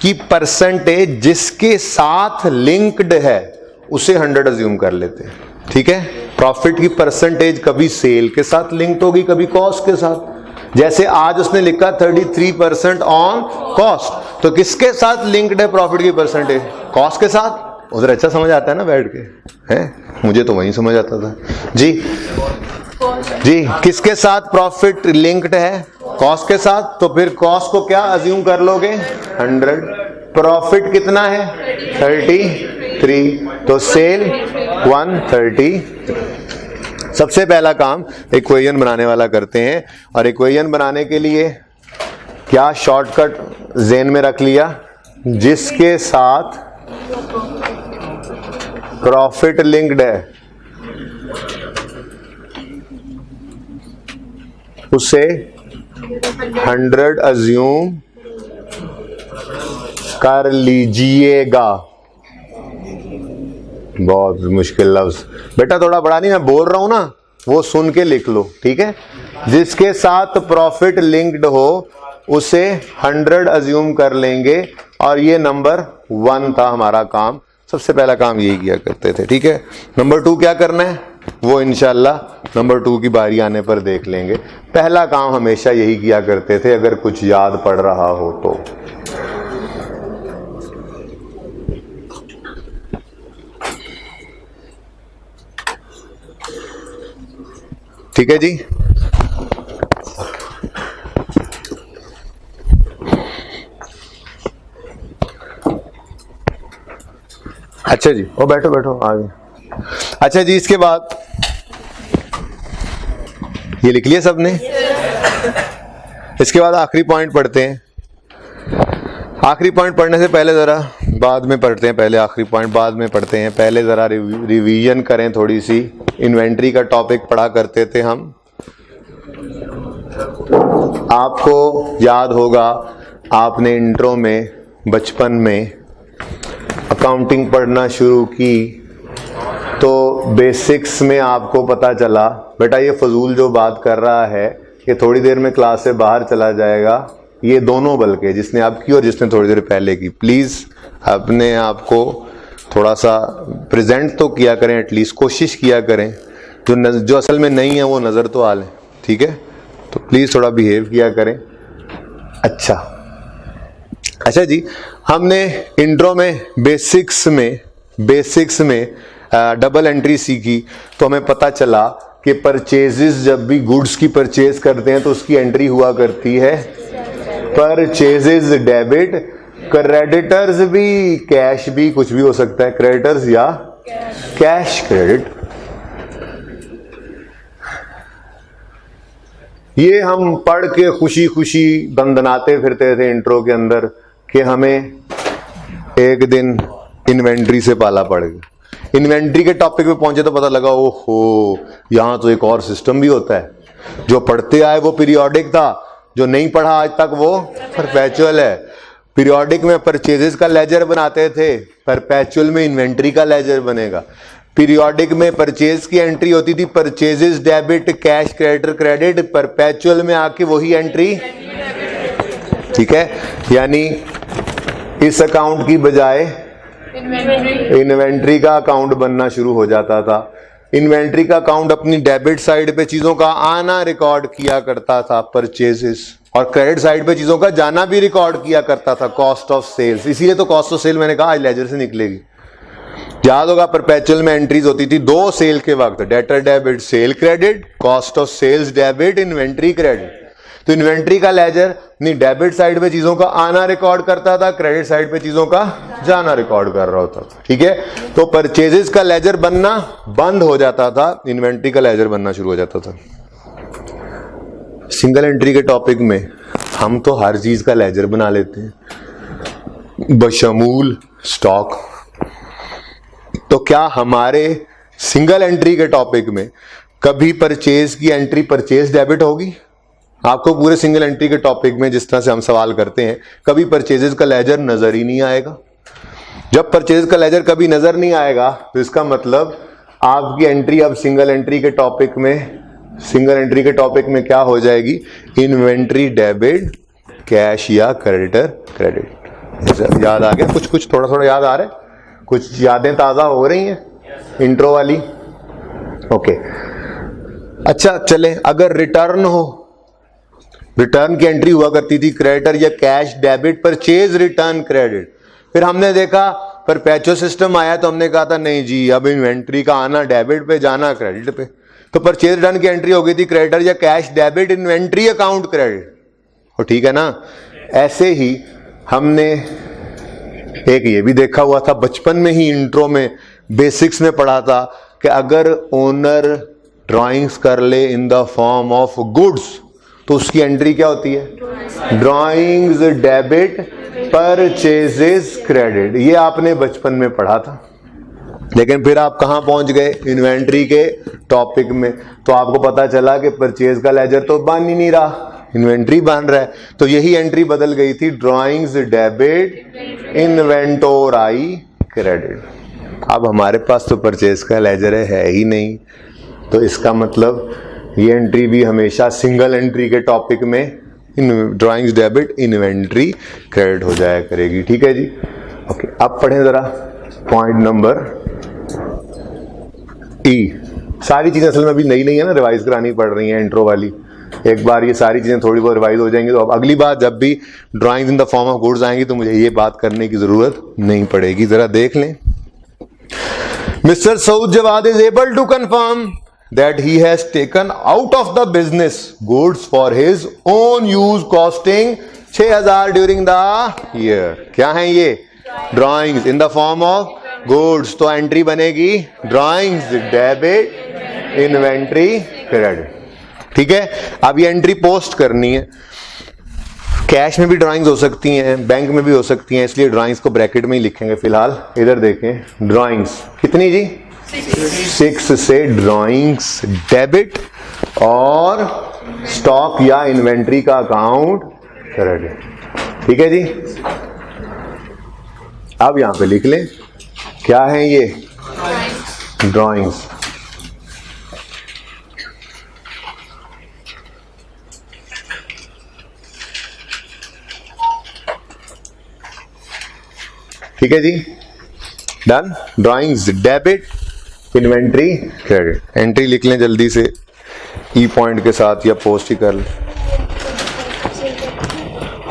की परसेंटेज जिसके साथ लिंक्ड है उसे 100 अज्यूम कर लेते हैं। ठीक है, प्रॉफिट की परसेंटेज कभी सेल के साथ लिंक्ड होगी, कभी कॉस्ट के साथ। जैसे आज उसने लिखा 33% ऑन कॉस्ट, तो किसके साथ लिंक्ड है प्रॉफिट की परसेंटेज, कॉस्ट के साथ। उधर अच्छा समझ आता है ना बैठ के, हैं, मुझे तो वहीं समझ आता था जी। किसके साथ प्रॉफिट लिंक्ड है, कॉस्ट के साथ, तो फिर कॉस्ट को क्या अज्यूम कर लोगे, 100। प्रॉफिट कितना है, 33, तो सेल 130। सबसे पहला काम इक्वेशन बनाने वाला करते हैं, और इक्वेशन बनाने के लिए क्या शॉर्टकट ज़हन में रख लिया, जिसके साथ प्रॉफिट लिंक्ड है उसे 100 अज्यूम कर लीजिएगा। बहुत मुश्किल लफ्ज बेटा, थोड़ा बड़ा नहीं, मैं बोल रहा हूं ना, वो सुन के लिख लो, ठीक है। जिसके साथ प्रॉफिट लिंक्ड हो उसे 100 अज्यूम कर लेंगे, और ये नंबर 1 था हमारा काम। सबसे पहला काम यही किया करते थे, ठीक है। नंबर 2 क्या करना है वो इंशाल्लाह नंबर 2 की बारी आने पर देख लेंगे। पहला काम हमेशा यही किया करते थे, अगर कुछ याद पड़ रहा हो तो। ठीक है जी। अच्छा जी, ओ बैठो बैठो आगे। अच्छा जी, इसके बाद ये लिख लिया सबने। इसके बाद आखिरी पॉइंट पढ़ते हैं। आखिरी पॉइंट पढ़ने से पहले जरा बाद में पढ़ते हैं, पहले आखिरी पॉइंट बाद में पढ़ते हैं। पहले जरा रिवीजन करें थोड़ी सी। इन्वेंट्री का टॉपिक पढ़ा करते थे हम। आपको याद होगा आपने इंट्रो में बचपन में अकाउंटिंग पढ़ना शुरू की तो बेसिक्स में आपको पता चला बेटा ये फजूल जो बात कर रहा है ये थोड़ी देर में क्लास से बाहर चला जाएगा। ये दोनों बल्कि जिसने आप की और जिसने थोड़ी देर पहले की, प्लीज़ अपने आप को थोड़ा सा प्रेजेंट तो किया करें, एटलीस्ट कोशिश किया करें। जो असल में नहीं है वो नज़र तो आ लें, ठीक है। तो प्लीज़ थोड़ा बिहेव किया करें। अच्छा जी, हमने इंट्रो में बेसिक्स में डबल एंट्री सीखी तो हमें पता चला कि परचेजेस जब भी गुड्स की परचेज करते हैं तो उसकी एंट्री हुआ करती है परचेजेस डेबिट। क्रेडिटर्स भी, कैश भी, कुछ भी हो सकता है, क्रेडिटर्स या कैश क्रेडिट। ये हम पढ़ के खुशी खुशी दंदनाते फिरते थे इंट्रो के अंदर कि हमें एक दिन इन्वेंट्री से पाला पड़ गया। इन्वेंट्री के टॉपिक पे पहुंचे तो पता लगा ओहो यहाँ तो एक और सिस्टम भी होता है। जो पढ़ते आए वो पीरियोडिक था, जो नहीं पढ़ा आज तक वो परपेचुअल है। पीरियोडिक में परचेजेस का लेजर बनाते थे, परपेचुअल में इन्वेंट्री का लेजर बनेगा। पीरियोडिक में परचेज की एंट्री होती थी purchases debit, cash creditor credit. Perpetual में आके वही एंट्री, ठीक है। यानी इस अकाउंट की बजाय इन्वेंट्री का अकाउंट बनना शुरू हो जाता था। इन्वेंट्री का अकाउंट अपनी डेबिट साइड पे चीजों का आना रिकॉर्ड किया करता था परचेजेस, और क्रेडिट साइड पे चीजों का जाना भी रिकॉर्ड किया करता था कॉस्ट ऑफ सेल्स। इसीलिए तो कॉस्ट ऑफ सेल मैंने कहा आज लेजर से निकलेगी। याद होगा परपेचुअल में एंट्रीज होती थी 2 सेल के वक्त, debtor debit sale credit, cost of sales debit, inventory credit. तो इन्वेंट्री का लेजर अपनी डेबिट साइड पे चीजों का आना रिकॉर्ड करता था, क्रेडिट साइड पे चीजों का जाना रिकॉर्ड कर रहा होता था, ठीक है। तो परचेजेस का लेजर बनना बंद हो जाता था, इन्वेंट्री का लेजर बनना शुरू हो जाता था। सिंगल एंट्री के टॉपिक में हम तो हर चीज का लेजर बना लेते हैं बशमूल स्टॉक। तो क्या हमारे सिंगल एंट्री के टॉपिक में कभी परचेज की एंट्री परचेज डेबिट होगी? आपको पूरे सिंगल एंट्री के टॉपिक में जिस तरह से हम सवाल करते हैं कभी परचेजेस का लेजर नजर ही नहीं आएगा। जब परचेज का लेजर कभी नजर नहीं आएगा तो इसका मतलब आपकी एंट्री अब सिंगल एंट्री के टॉपिक में क्या हो जाएगी? इन्वेंट्री डेबिट, कैश या क्रेडिटर क्रेडिट। याद आ गया? कुछ थोड़ा थोड़ा याद आ रहा है? कुछ यादें ताजा हो रही हैं इंट्रो वाली? ओके। अच्छा चलें, अगर रिटर्न हो, रिटर्न की एंट्री हुआ करती थी क्रेडिटर या cash debit, purchase return credit. फिर हमने देखा परपेचुअल सिस्टम आया तो हमने कहा था नहीं जी अब इन्वेंट्री का आना डेबिट पे, जाना क्रेडिट पे। तो परचेज रिटर्न की एंट्री हो गई थी क्रेडिटर या cash debit, inventory account credit. और ठीक है ना, ऐसे ही हमने एक ये भी देखा हुआ था बचपन में ही, इंट्रो में बेसिक्स में पढ़ा था कि अगर ओनर ड्राइंग्स कर ले इन द फॉर्म ऑफ गुड्स तो उसकी एंट्री क्या होती है? Drawings debit, purchases credit. ये आपने बचपन में पढ़ा था। लेकिन फिर आप कहां पहुंच गए? इन्वेंट्री के टॉपिक में। तो आपको पता चला कि परचेज का लेजर तो बन ही नहीं रहा, इन्वेंट्री बन रहा है। तो यही एंट्री बदल गई थी, ड्राइंग्स डेबिट, इन्वेंटोराई क्रेडिट। अब हमारे पास तो परचेज का लेजर है ही नहीं, तो इसका मतलब ये एंट्री भी हमेशा सिंगल एंट्री के टॉपिक में ड्राइंग्स डेबिट इन्वेंट्री क्रेडिट हो जाया करेगी। ठीक है जी, ओके। अब पढ़ें जरा पॉइंट नंबर ई। सारी चीजें असल में अभी नई नई है ना, रिवाइज करानी पड़ रही हैं इंट्रो वाली। एक बार ये सारी चीजें थोड़ी बहुत रिवाइज हो जाएंगी तो अब अगली बार जब भी drawings in the form of goods आएंगी तो मुझे ये बात करने की जरूरत नहीं पड़ेगी। जरा देख लें। Mister Saud Jawad is able to confirm that he has taken out of the business goods for his own use costing 6000 during the year। क्या है ये? Drawings in the form of goods. तो एंट्री बनेगी ड्राइंग्स डेबिट इन्वेंट्री क्रेडिट। ठीक है, अब ये entry post करनी है। कैश में भी ड्राइंग्स हो सकती हैं, बैंक में भी हो सकती हैं, इसलिए ड्राइंग्स को ब्रैकेट में ही लिखेंगे फिलहाल। इधर देखें, ड्राइंग्स कितनी जी? 6 से ड्राइंग्स डेबिट और स्टॉक या इन्वेंट्री का अकाउंट क्रेडिट। ठीक है जी, अब यहां पे लिख लें क्या है ये? ड्राइंग्स। ठीक है जी, done. Drawings debit inventory credit. Entry लिख लें जल्दी से ई पॉइंट के साथ या पोस्ट ही कर लें।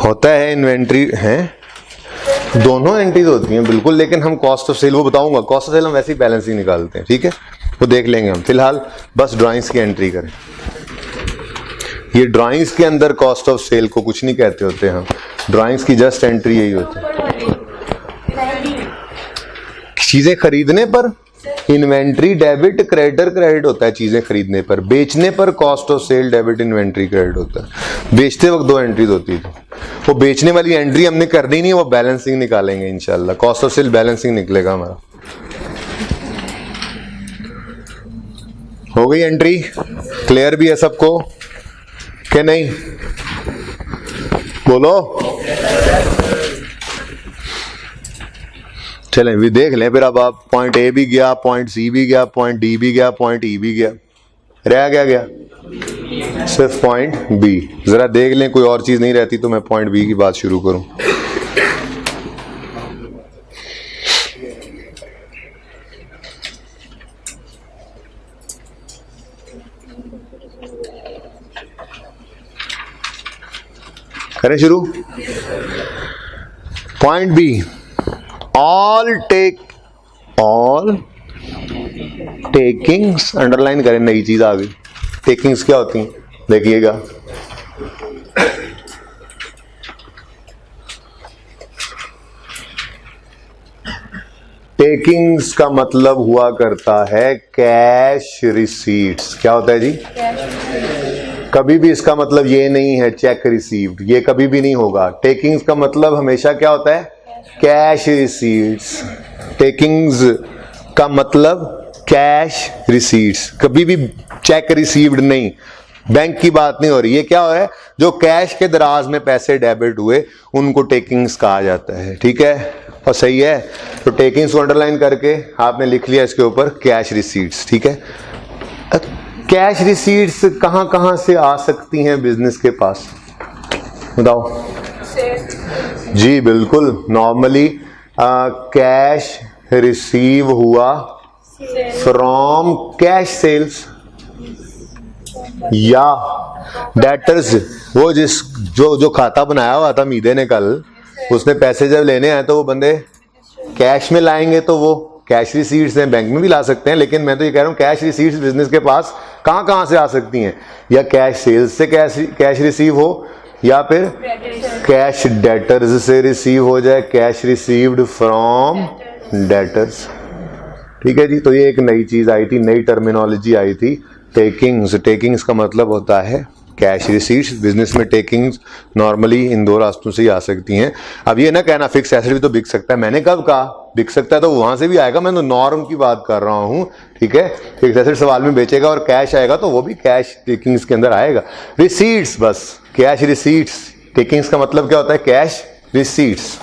होता है इन्वेंट्री है, दोनों एंट्रीज होती हैं बिल्कुल, लेकिन हम कॉस्ट ऑफ सेल वो बताऊंगा। कॉस्ट ऑफ सेल हम वैसे ही बैलेंस ही निकालते हैं। ठीक है, वो देख लेंगे हम। फिलहाल बस ड्राइंग्स की एंट्री करें। ये ड्राइंग्स के अंदर कॉस्ट ऑफ सेल को कुछ नहीं कहते होते हम, ड्राइंग्स की जस्ट एंट्री यही होती है। चीजें खरीदने पर इन्वेंट्री डेबिट क्रेडिटर क्रेडिट होता है। चीजें खरीदने पर, बेचने पर cost of sale debit inventory credit होता है। बेचते वक्त दो एंट्रीज होती थी, वो बेचने वाली एंट्री हमने करनी नहीं है, वो बैलेंसिंग निकालेंगे इंशाल्लाह। कॉस्ट ऑफ सेल बैलेंसिंग निकलेगा हमारा। हो गई एंट्री? क्लियर भी है सबको कि नहीं? बोलो। चलें भी देख लें फिर। अब आप पॉइंट ए भी गया, पॉइंट सी भी गया, पॉइंट डी भी गया, पॉइंट ई भी गया, रह गया सिर्फ पॉइंट बी। जरा देख लें, कोई और चीज नहीं रहती तो मैं पॉइंट बी की बात शुरू करूं। करें शुरू। Point B, all takings underline करें, नई चीज आ गई। टेकिंग्स क्या होती हैं देखिएगा। टेकिंग्स का मतलब हुआ करता है कैश रिसीट्स। क्या होता है जी? कभी भी इसका मतलब ये नहीं है चेक रिसीव्ड, ये कभी भी नहीं होगा। टेकिंग्स का मतलब हमेशा क्या होता है? Cash receipts. टेकिंग्स का मतलब कैश रिसीट्स, कभी भी चेक रिसीव्ड नहीं। बैंक की बात नहीं हो रही। ये क्या हो रहा है? जो कैश के दराज में पैसे डेबिट हुए उनको टेकिंग्स कहा जाता है। ठीक है, और सही है। तो टेकिंग्स को अंडरलाइन करके आपने लिख लिया इसके ऊपर कैश रिसीट्स। ठीक है, कैश रिसीट्स कहां कहां से आ सकती हैं बिजनेस के पास? बताओ जी। बिल्कुल, नॉर्मली कैश रिसीव हुआ फ्रॉम कैश सेल्स, या डेटर्स, वो जो खाता बनाया हुआ था मीदे ने कल, उसने पैसे जब लेने आए तो वो बंदे कैश में लाएंगे तो वो कैश रिसीट्स हैं। बैंक में भी ला सकते हैं, लेकिन मैं तो ये कह रहा हूँ कैश रिसीट्स बिजनेस के पास कहां कहां से आ सकती हैं? या कैश सेल्स से कैश रिसीव हो, या फिर कैश डेटर्स से रिसीव हो जाए, कैश रिसीव्ड फ्रॉम डेटर्स। ठीक है जी, तो ये एक नई चीज आई थी, नई टर्मिनोलॉजी आई थी, टेकिंग्स। टेकिंग्स का मतलब होता है कैश रिसीट्स। बिजनेस में टेकिंग्स नॉर्मली इन दो रास्तों से ही आ सकती हैं। अब ये ना कहना फिक्स एसेट भी तो बिक सकता है। मैंने कब कहा बिक सकता है? तो वहां से भी आएगा, मैं तो नॉर्म की बात कर रहा हूं। ठीक है, फिक्स एसेट सवाल में बेचेगा और कैश आएगा तो वो भी कैश टेकिंग्स के अंदर आएगा। रिसीट्स, बस कैश रिसीट्स। टेकिंग्स का मतलब क्या होता है? Cash receipts.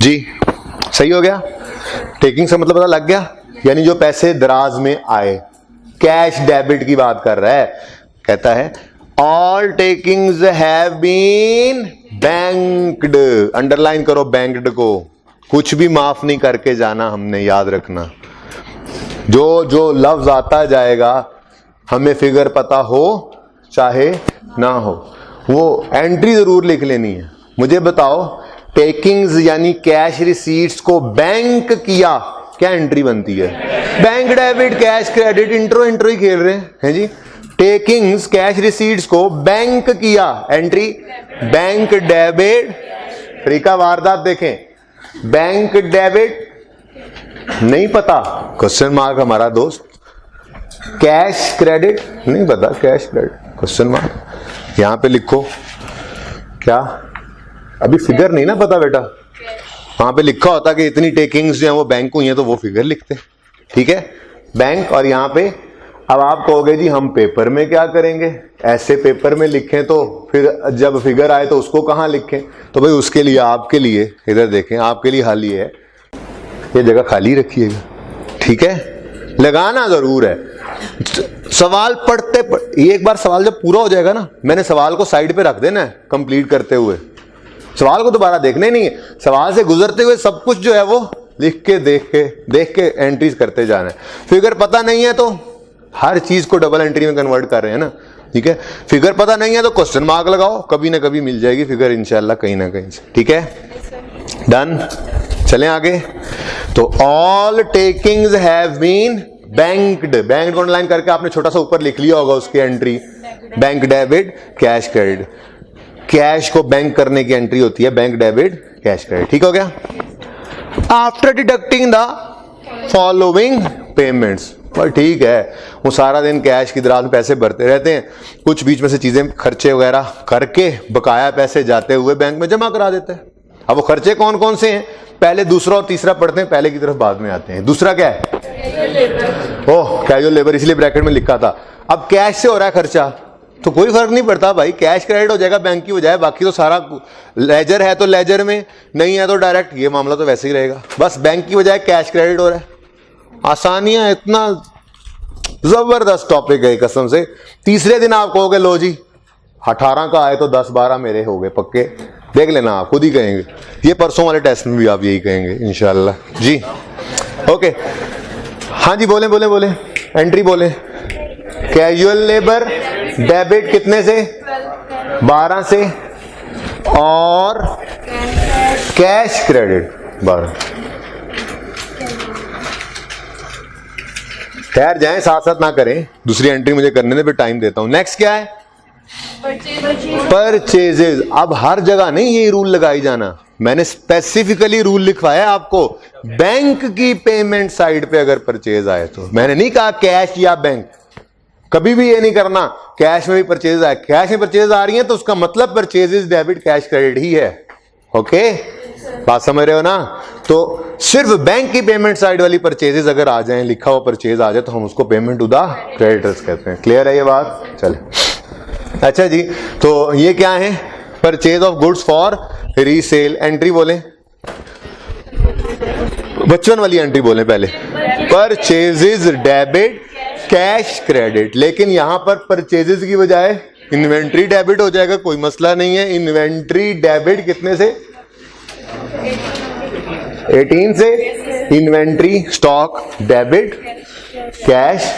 जी सही हो गया। टेकिंग से मतलब पता लग गया, यानी जो पैसे दराज में आए। कैश डेबिट की बात कर रहा है, कहता है all takings have been banked. Underline करो बैंक्ड को, कुछ भी माफ नहीं करके जाना हमने, याद रखना। जो जो लफ्ज आता जाएगा हमें फिगर पता हो चाहे ना हो, वो एंट्री जरूर लिख लेनी है। मुझे बताओ टेकिंग्स यानी कैश रिसीट्स को बैंक किया, क्या एंट्री बनती है? Bank debit cash credit, intro ही खेल रहे हैं जी। टेकिंग्स कैश रिसीट्स को बैंक किया, एंट्री बैंक डेबिट। तरीका वारदात देखें, बैंक डेबिट नहीं पता, क्वेश्चन मार्क हमारा दोस्त। कैश क्रेडिट नहीं पता, कैश क्रेडिट क्वेश्चन मार्क। यहां पे लिखो क्या, अभी फिगर नहीं ना पता बेटा, वहां पे लिखा होता कि इतनी टेकिंग्स जो है वो बैंक हुई है तो वो फिगर लिखते, ठीक है बैंक। और यहां पे अब आप कहोगे जी हम पेपर में क्या करेंगे, ऐसे पेपर में लिखें तो फिर जब फिगर आए तो उसको कहां लिखें? तो भाई उसके लिए आपके लिए इधर देखें, आपके लिए हाल ये है, ये जगह खाली रखिएगा, ठीक है, लगाना जरूर है। सवाल पढ़ते ये एक बार सवाल जब पूरा हो जाएगा ना, मैंने सवाल को साइड पे रख देना है कंप्लीट करते हुए, सवाल को दोबारा देखना ही नहीं है, सवाल से गुजरते हुए सब कुछ जो है वो लिख के देख के एंट्रीज करते जाना है। फिगर पता नहीं है तो हर चीज को डबल एंट्री में कन्वर्ट कर रहे हैं ना, ठीक है। फिगर पता नहीं है तो क्वेश्चन मार्क लगाओ, कभी ना कभी मिल जाएगी फिगर इंशाल्लाह कहीं ना कहीं से, ठीक है। डन, चलें आगे। तो all takings have been banked, bank online करके आपने छोटा सा ऊपर लिख लिया होगा उसकी एंट्री, bank debit cash credit. Cash को बैंक करने की एंट्री होती है बैंक डेबिट कैश क्रेडिट, ठीक हो गया। After deducting the following payments, पर ठीक है, वो सारा दिन कैश की दराज में पैसे भरते रहते हैं, कुछ बीच में से चीजें खर्चे वगैरह करके बकाया पैसे जाते हुए बैंक में जमा करा देते हैं। अब वो खर्चे कौन कौन से हैं, पहले दूसरा और तीसरा पढ़ते हैं, पहले की तरफ बाद में आते हैं। दूसरा क्या है? ओह कैजुअल लेबर, इसलिए ब्रैकेट में लिखा था। अब कैश से हो रहा है खर्चा तो कोई फर्क नहीं पड़ता भाई, कैश क्रेडिट हो जाएगा बैंक की बजाय, बाकी तो सारा लेजर है तो लेजर में, नहीं है तो डायरेक्ट, ये मामला तो वैसे ही रहेगा, बस बैंक की बजाय कैश क्रेडिट हो रहा है। आसानियां, इतना जबरदस्त टॉपिक है कसम से। तीसरे दिन आप कहोगे लो जी 18 का आए तो 10-12 मेरे हो गए पक्के, देख लेना आप खुद ही कहेंगे, ये परसों वाले टेस्ट में भी आप यही कहेंगे इंशाल्लाह जी। ओके हाँ जी, बोले बोले बोले एंट्री बोले। कैजुअल लेबर डेबिट कितने से? 12 से, और कैश क्रेडिट 12। ठहर जाएं, साथ साथ ना करें, दूसरी एंट्री मुझे करने में भी टाइम देता हूं। नेक्स्ट क्या है? परचेजेज। अब हर जगह नहीं ये रूल लगाई जाना, मैंने स्पेसिफिकली रूल लिखवाया आपको, बैंक की पेमेंट साइड पे अगर परचेज आए तो, मैंने नहीं कहा कैश या बैंक, कभी भी ये नहीं करना कैश में भी परचेज आए। कैश में परचेज आ रही है तो उसका मतलब परचेजेज डेबिट कैश क्रेडिट ही है, ओके बात समझ रहे हो ना। तो सिर्फ बैंक की पेमेंट साइड वाली परचेजेस अगर आ जाएं, लिखा हुआ परचेज आ जाए तो हम उसको पेमेंट टू द क्रेडिटर्स कहते हैं। क्लियर है ये बात? चले अच्छा जी, तो ये क्या है? Purchase of goods for resale. Entry बोले, बचपन वाली एंट्री बोले पहले, परचेजेस डेबिट कैश क्रेडिट, लेकिन यहां पर परचेजेस की बजाय इन्वेंट्री डेबिट हो जाएगा, कोई मसला नहीं है। इन्वेंट्री डेबिट कितने से? 18 से। इन्वेंट्री स्टॉक डेबिट कैश,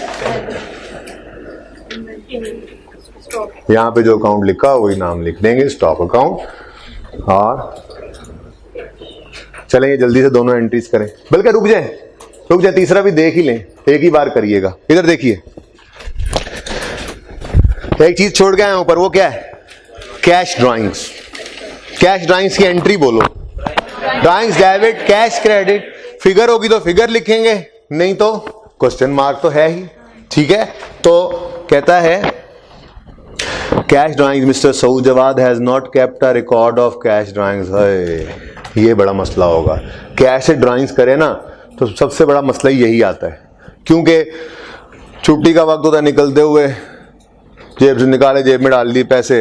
यहां पे जो अकाउंट लिखा वही नाम लिख देंगे, स्टॉक अकाउंट। और चलेंगे जल्दी से दोनों एंट्रीज करें, बल्कि रुक जाए तीसरा भी देख ही लें, एक ही बार करिएगा। इधर देखिए, एक चीज छोड़ गया ऊपर, वो क्या है? Cash drawings. कैश ड्राइंग्स की एंट्री बोलो, drawings debit cash credit. Figure होगी तो फिगर लिखेंगे, नहीं तो क्वेश्चन मार्क तो है ही, ठीक है। तो कहता है cash drawings, mister Saud Jawad has not kept a record of cash drawings. है ये बड़ा मसला होगा, कैश से ड्राइंग्स करे ना तो सबसे बड़ा मसला यही आता है, क्योंकि छुट्टी का वक्त होता है, निकलते हुए जेब से निकाले, जेब में डाल दिए पैसे,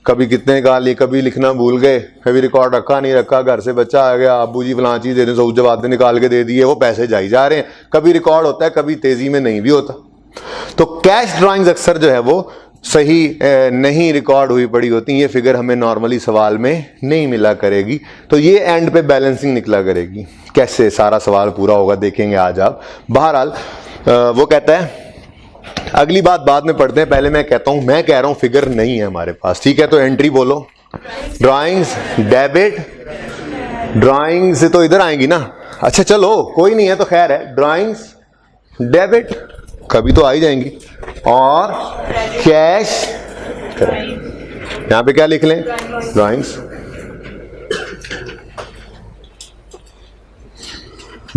कभी कितने निकाल लिए, कभी लिखना भूल गए, कभी रिकॉर्ड रखा नहीं रखा, घर से बच्चा आ गया, अब्बू जी फलां चीज दे दें, सऊद जवाब ने निकाल के दे दिए, वो पैसे जाई जा रहे हैं। कभी रिकॉर्ड होता है, कभी तेजी में नहीं भी होता। तो कैश ड्राइंग्स अक्सर जो है वो सही नहीं रिकॉर्ड हुई पड़ी होती, ये फिगर हमें नॉर्मली सवाल में नहीं मिला करेगी। तो ये एंड पे बैलेंसिंग निकला करेगी। कैसे सारा सवाल पूरा होगा देखेंगे आज आप। बहरहाल वो कहता है, अगली बात बाद में पढ़ते हैं, पहले मैं कहता हूं, मैं कह रहा हूं फिगर नहीं है हमारे पास, ठीक है। तो एंट्री बोलो, ड्राइंग्स डेबिट, ड्राइंग्स तो इधर आएंगी ना, अच्छा चलो कोई नहीं है तो खैर है, ड्राइंग्स डेबिट कभी तो आ ही जाएंगी, और कैश यहां पे क्या लिख लें, ड्राइंग्स।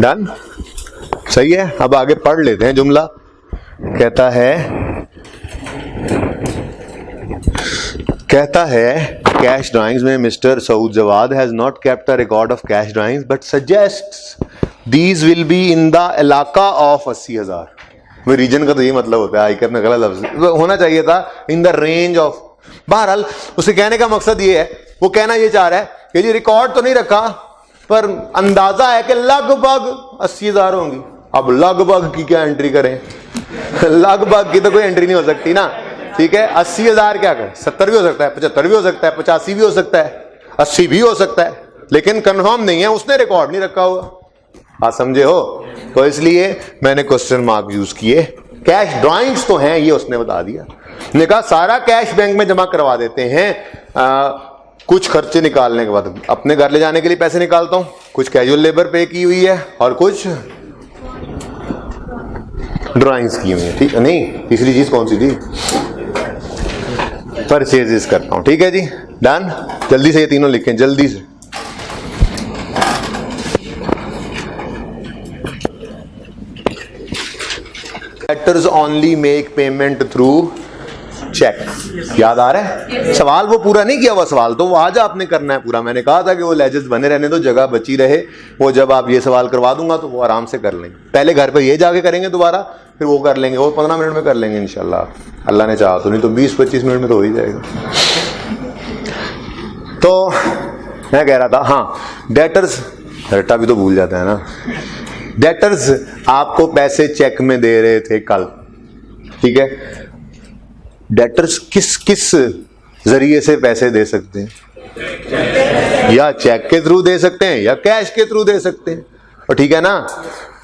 डन, सही है। अब आगे पढ़ लेते हैं जुमला। कहता है कैश ड्राइंग्स में mister Saud Jawad has not kept a record of cash drawings but suggests these will be in the इलाका ऑफ 80,000। वो रीजन का तो ये मतलब होता है, आइकन में गलत लफ्ज होना चाहिए था, इन द रेंज ऑफ। बहरहाल उसके कहने का मकसद ये है, वो कहना ये चाह रहा है कि जी रिकॉर्ड तो नहीं रखा पर अंदाजा है कि लगभग 80,000 होंगी। अब लगभग की क्या एंट्री करें, लगभग की तो कोई एंट्री नहीं हो सकती ना, ठीक है। 80,000 क्या करें, 70 भी हो सकता है, 75 भी हो सकता है, 85 भी हो सकता है, 80 भी हो सकता है, लेकिन कंफर्म नहीं है, उसने रिकॉर्ड नहीं रखा हुआ। आप समझे हो? तो इसलिए मैंने क्वेश्चन मार्क यूज किए। कैश ड्राइंग्स तो हैं, ये उसने बता दिया। ने कहा सारा कैश बैंक में जमा करवा देते हैं, कुछ खर्चे निकालने के बाद अपने घर ले जाने के लिए पैसे निकालता हूं, कुछ कैजुअल लेबर पे की हुई है और कुछ ड्राइंग्स की हुई है, ठीक है। नहीं, तीसरी चीज कौन सी थी, परचेजेस करता हूं, ठीक है जी। डन, जल्दी से ये तीनों लिखें, जल्दी से। Debtors only make payment through check। याद आ रहा है? सवाल वो पूरा नहीं किया हुआ सवाल, तो वो आज आपने करना है पूरा। मैंने कहा था कि वो लेजेस बने रहने दो, जगह बची रहे, वो जब आप ये सवाल करवा दूंगा तो वो आराम से कर लेंगे। पहले घर पे ये जाके करेंगे दोबारा, फिर वो कर लेंगे, वो 15 मिनट में कर लेंगे इंशाल्लाह, अल्लाह ने चाहा तो, नहीं तो 20-25 मिनट में तो हो ही जाएगा। तो मैं कह रहा था, हाँ डेटर्स, रट्टा भी तो भूल जाता है ना। डेटर्स आपको पैसे चेक में दे रहे थे कल, ठीक है। डेटर्स किस किस जरिए से पैसे दे सकते हैं, या चेक के थ्रू दे सकते हैं या कैश के थ्रू दे सकते हैं, और ठीक है ना।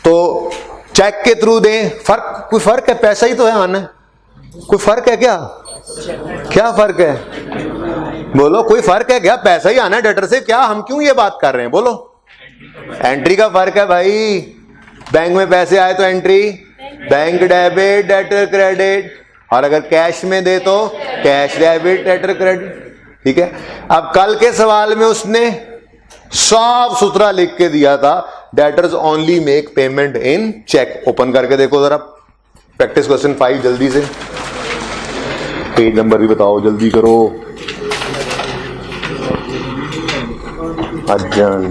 तो चेक के थ्रू दें, फर्क, कोई फर्क है, पैसा ही तो है आना, कोई फर्क है क्या, क्या फर्क है, बोलो कोई फर्क है क्या, पैसा ही आना है डेटर से, क्या हम क्यों ये बात कर रहे हैं, बोलो। एंट्री का फर्क है भाई, बैंक में पैसे आए तो entry bank debit debtor credit, और अगर कैश में दे तो कैश डेबिट डेटर क्रेडिट, ठीक है। अब कल के सवाल में उसने साफ सुथरा लिख के दिया था, debtors only make payment in cheque. Open करके देखो जरा, प्रैक्टिस क्वेश्चन 5 जल्दी से, पेज नंबर भी बताओ, जल्दी करो। अज्जन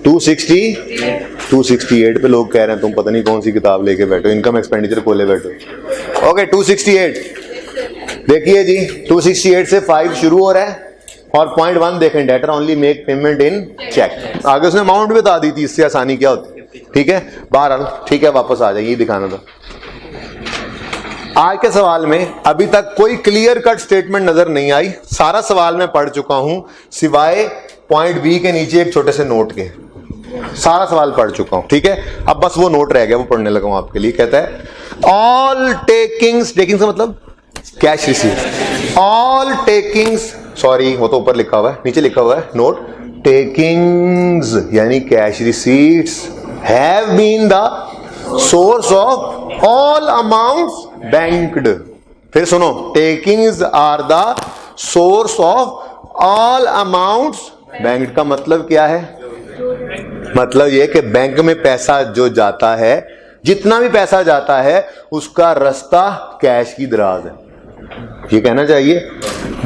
268 पे लोग कह रहे हैं तुम पता नहीं कौन सी किताब लेके बैठो, इनकम एक्सपेंडिचर खोले बैठो। ओके 268 देखिए जी, 268 से 5 शुरू हो रहा है, और पॉइंट 1 देखें, debtor only make payment in cheque. आगे उसने अमाउंट बता दी थी, इससे आसानी क्या होती, ठीक है। बहरहाल ठीक है, वापस आ जाइए, दिखाना था। आज के सवाल में अभी तक कोई क्लियर कट स्टेटमेंट नजर नहीं आई, सारा सवाल मैं पढ़ चुका हूं सिवाय पॉइंट बी के नीचे एक छोटे से नोट के, सारा सवाल पढ़ चुका हूं, ठीक है। अब बस वो नोट रह गया, वो पढ़ने लगा हूं आपके लिए। कहता है ऑल टेकिंग्स, टेकिंग्स का मतलब cash receive, all takings, sorry वो तो ऊपर लिखा हुआ है, नीचे लिखा हुआ है नोट, टेकिंग्स यानी cash receipts have been the source of all amounts banked. फिर सुनो, takings are the source of all amounts banked का मतलब क्या है, मतलब यह कि बैंक में पैसा जो जाता है, जितना भी पैसा जाता है उसका रास्ता कैश की दराज है, ये कहना चाहिए।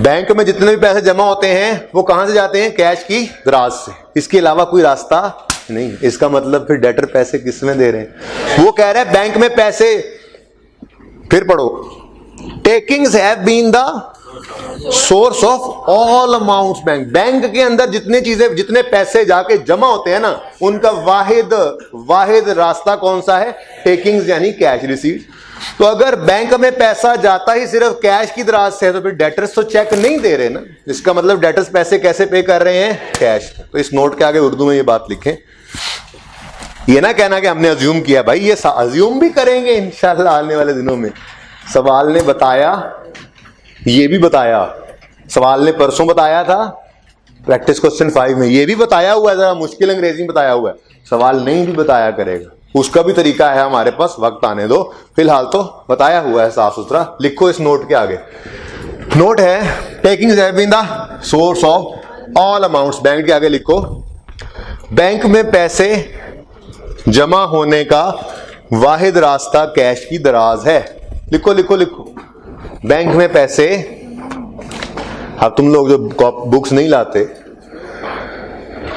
बैंक में जितने भी पैसे जमा होते हैं वो कहां से जाते हैं, कैश की दराज से, इसके अलावा कोई रास्ता नहीं, इसका मतलब फिर डेटर पैसे किसमें दे रहे हैं? वो कह रहे हैं बैंक में पैसे, फिर पढ़ो, takings have been the source of all amounts bank. Bank के अंदर जितने चीजें, जितने पैसे जाके जमा होते हैं ना, उनका वाहिद रास्ता कौन सा है? टेकिंग्स यानी कैश रिसीव्ड। तो अगर बैंक में पैसा जाता ही सिर्फ कैश की दराज से है तो फिर डेटर्स तो चेक नहीं दे रहे ना, इसका मतलब डेटर्स पैसे कैसे पे कर रहे हैं? कैश। तो इस नोट के आगे उर्दू में ये बात लिखें, ये ना कहना कि हमने अज्यूम किया, भाई ये अज्यूम भी करेंगे इंशाल्लाह आने वाले दिनों में। सवाल ने बताया, ये भी बताया, सवाल ने परसों बताया था प्रैक्टिस क्वेश्चन 5 में, ये भी बताया हुआ है, जरा मुश्किल अंग्रेजी में बताया हुआ है, सवाल नहीं भी बताया करेगा, उसका भी तरीका है हमारे पास, वक्त आने दो। फिलहाल तो बताया हुआ है साफ सुथरा। लिखो इस नोट के आगे, नोट है takings have been the source of all amounts. Bank के आगे लिखो, बैंक में पैसे जमा होने का वाहिद रास्ता कैश की दराज है। लिखो लिखो लिखो, बैंक में पैसे, अब तुम लोग जो बुक्स नहीं लाते,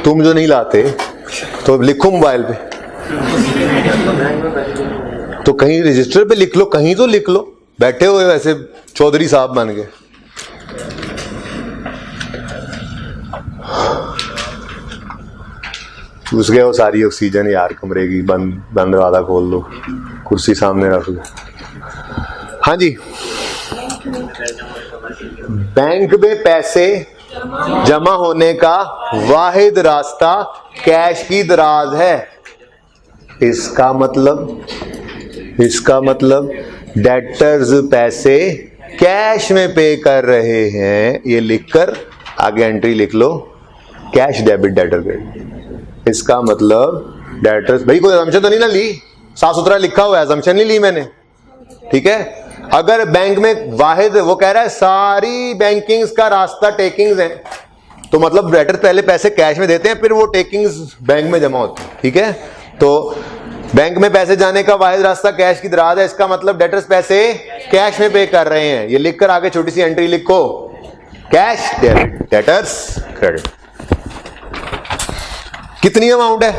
तुम जो नहीं लाते तो लिखो मोबाइल पे, तो कहीं रजिस्टर पे लिख लो, कहीं तो लिख लो, बैठे हुए वैसे चौधरी साहब बन गए। चूस गए वो सारी ऑक्सीजन यार कमरे की, बंद दरवाजा खोल लो, कुर्सी सामने रख लो। हाँ जी, बैंक में पैसे जमा होने का वाहिद रास्ता कैश की दराज है। इसका मतलब डेटर्स पैसे कैश में पे कर रहे हैं, ये लिखकर आगे एंट्री लिख लो, कैश डेबिट डेटर क्रेडिट। इसका मतलब डेटर्स, भाई कोई असम्पशन तो नहीं ना ली, साफ सुथरा लिखा हुआ है, असम्पशन नहीं ली मैंने, ठीक है। अगर बैंक में वाहिद, वो कह रहा है सारी बैंकिंग्स का रास्ता टेकिंग्स है, तो मतलब डेटर पहले पैसे कैश में देते हैं, फिर वो टेकिंग्स बैंक में जमा होती है, ठीक है। तो बैंक में पैसे जाने का वाहिद रास्ता कैश की दराज है, इसका मतलब डेटर्स पैसे कैश में पे कर रहे हैं। ये लिखकर आगे छोटी सी एंट्री लिखो, कैश डेबिट डेटर्स क्रेडिट। कितनी अमाउंट है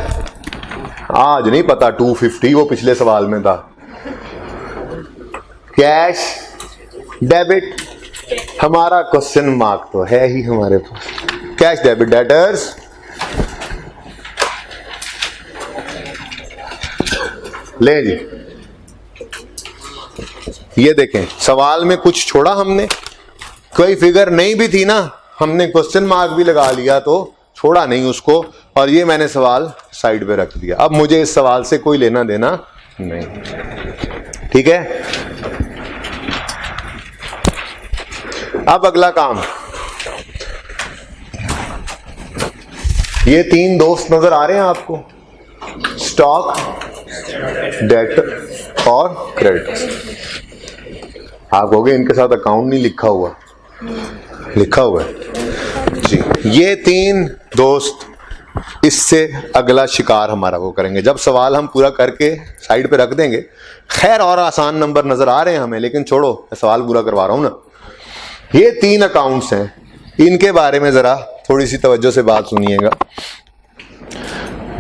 आज नहीं पता, 250 वो पिछले सवाल में था। कैश डेबिट, हमारा क्वेश्चन मार्क तो है ही हमारे पास, कैश डेबिट डेटर्स। ले जी, ये देखें सवाल में कुछ छोड़ा हमने, कोई फिगर नहीं भी थी ना, हमने क्वेश्चन मार्क भी लगा लिया तो छोड़ा नहीं उसको, और ये मैंने सवाल साइड पे रख दिया। अब मुझे इस सवाल से कोई लेना देना नहीं, ठीक है। अब अगला काम, ये 3 दोस्त नजर आ रहे हैं आपको, स्टॉक, डेट और क्रेडिट। आप कहोगे इनके साथ अकाउंट नहीं लिखा हुआ, लिखा हुआ है जी। ये 3 दोस्त, इससे अगला शिकार हमारा वो करेंगे जब सवाल हम पूरा करके साइड पे रख देंगे। खैर और आसान नंबर नजर आ रहे हैं हमें, लेकिन छोड़ो, मैं सवाल पूरा करवा रहा हूं ना। ये 3 अकाउंट्स हैं, इनके बारे में जरा थोड़ी सी तवज्जो से बात सुनिएगा।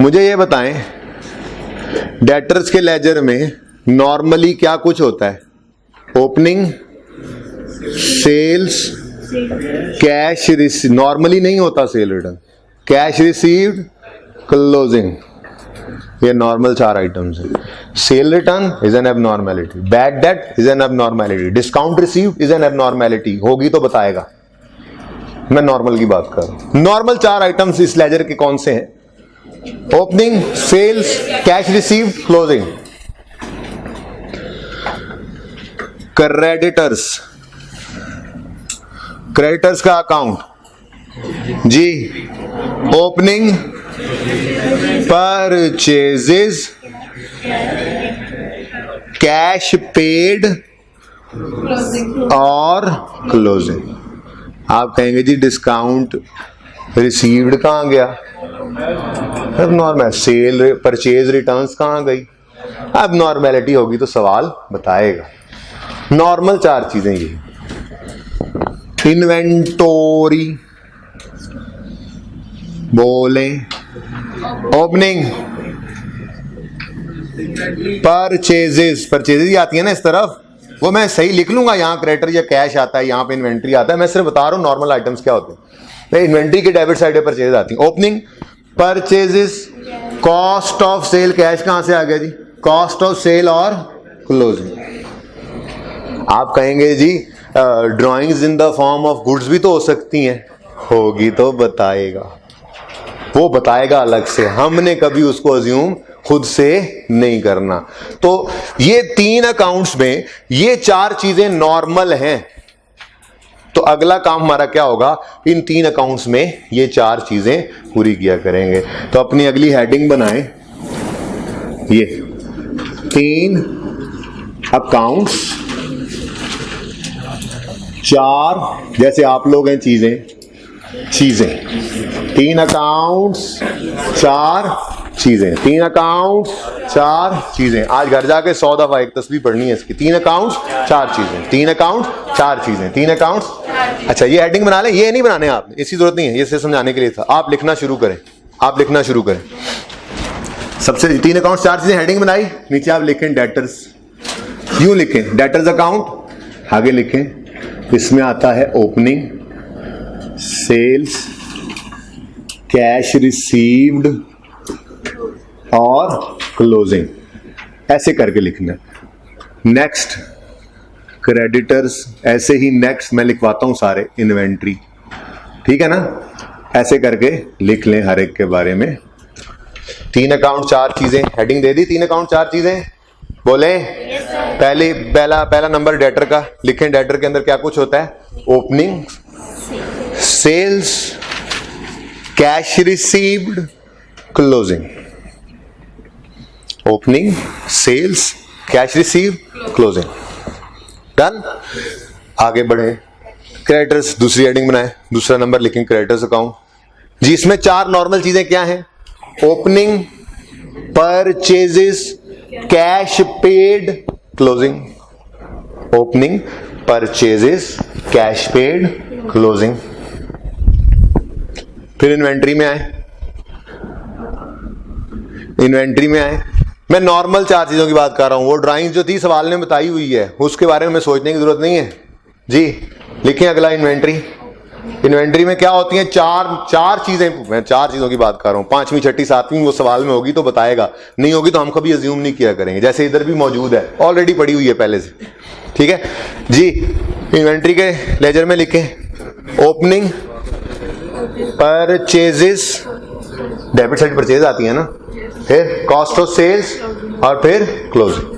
मुझे ये बताएं, डेटर्स के लेजर में नॉर्मली क्या कुछ होता है? Opening, sales, cash receive, normally नहीं होता sale return, cash received, closing, ये नॉर्मल 4 आइटम्स हैं। Sale return is an abnormality, bad debt is an abnormality, discount received is an abnormality, होगी तो बताएगा, मैं नॉर्मल की बात कर रहा हूं। नॉर्मल 4 आइटम्स इस लेजर के कौन से हैं? Opening, sales, cash received, closing. Creditors, creditors का अकाउंट जी, ओपनिंग, परचेजेस, कैश पेड और क्लोजिंग। आप कहेंगे जी डिस्काउंट रिसीव्ड कहां गया? अब नॉर्मल सेल, परचेज रिटर्न्स कहां गई? अब नॉर्मेलिटी होगी तो सवाल बताएगा। नॉर्मल 4 चीजें ये, इन्वेंटोरी बोलें, ओपनिंग, परचेजेस ही आती है ना इस तरफ, वो मैं सही लिख लूंगा, यहाँ क्रेडिटर या कैश आता है, यहाँ पे इन्वेंट्री आता है, मैं सिर्फ बता रहा हूँ नॉर्मल आइटम्स क्या होते हैं। इन्वेंट्री के डेबिट साइड पे परचेज आती है। Opening, purchases, cost of sale, cash कहां से आ गया जी, कॉस्ट ऑफ सेल और क्लोजिंग। आप कहेंगे जी drawings in the form of goods भी तो हो सकती हैं, होगी तो बताएगा, वो बताएगा अलग से, हमने कभी उसको अज्यूम खुद से नहीं करना। तो ये 3 अकाउंट्स में ये 4 चीजें नॉर्मल हैं, तो अगला काम हमारा क्या होगा, इन 3 अकाउंट्स में ये 4 चीजें पूरी किया करेंगे। तो अपनी अगली हेडिंग बनाएं, ये 3 अकाउंट्स, 4 जैसे आप लोग हैं चीजें 3 अकाउंट्स 4 चीजें, 3 अकाउंट्स 4 चीजें। आज घर जाके 100 दफा एक तस्वीर पढ़नी है इसकी, 3 अकाउंट्स 4 चीजें, 3 अकाउंट्स 4 चीजें, 3 अकाउंट्स। अच्छा ये हेडिंग बना लें, ये नहीं बनाने आपने, इसकी जरूरत नहीं है, ये सिर्फ समझाने के लिए था। आप लिखना शुरू करें, आप लिखना शुरू करें। सबसे 3 अकाउंट्स 4 चीजें हेडिंग बनाई, नीचे आप लिखें डेटर्स, यूं लिखें डेटर्स अकाउंट, आगे लिखें इसमें आता है ओपनिंग, सेल्स, कैश रिसीव्ड और क्लोजिंग, ऐसे करके लिखना। नेक्स्ट क्रेडिटर्स, ऐसे ही नेक्स्ट मैं लिखवाता हूं सारे, इन्वेंट्री, ठीक है ना, ऐसे करके लिख लें हर एक के बारे में। 3 अकाउंट 4 चीजें, हेडिंग दे दी, 3 अकाउंट 4 चीजें, बोले पहला नंबर डेटर का लिखें, डेटर के अंदर क्या कुछ होता है, opening, sales, cash received, closing. Opening, sales, cash receive, closing, done. आगे बढ़े, क्रेडिटर्स, दूसरी हेडिंग बनाए, दूसरा नंबर लिखें क्रेडिटर्स अकाउंट जी। इसमें 4 नॉर्मल चीजें क्या हैं, opening, purchases, cash paid, closing. Opening, purchases, cash paid, closing. फिर इन्वेंट्री में आए, इन्वेंट्री में आए, मैं नॉर्मल 4 चीजों की बात कर रहा हूं, वो ड्राइंग जो थी सवाल ने बताई हुई है उसके बारे में सोचने की जरूरत नहीं है जी। लिखें अगला इन्वेंट्री, इन्वेंट्री में क्या होती है, 4 चीजें, मैं 4 चीजों की बात कर रहा हूं, 5वीं 6वीं 7वीं वो सवाल में होगी तो बताएगा, नहीं होगी तो हम कभी अज्यूम नहीं किया करेंगे, जैसे इधर भी मौजूद है, ऑलरेडी पड़ी हुई है पहले से, ठीक है जी। इन्वेंट्री के लेजर में लिखें opening, purchases, debit side purchase आती है ना, फिर कॉस्ट ऑफ सेल्स और फिर क्लोजिंग।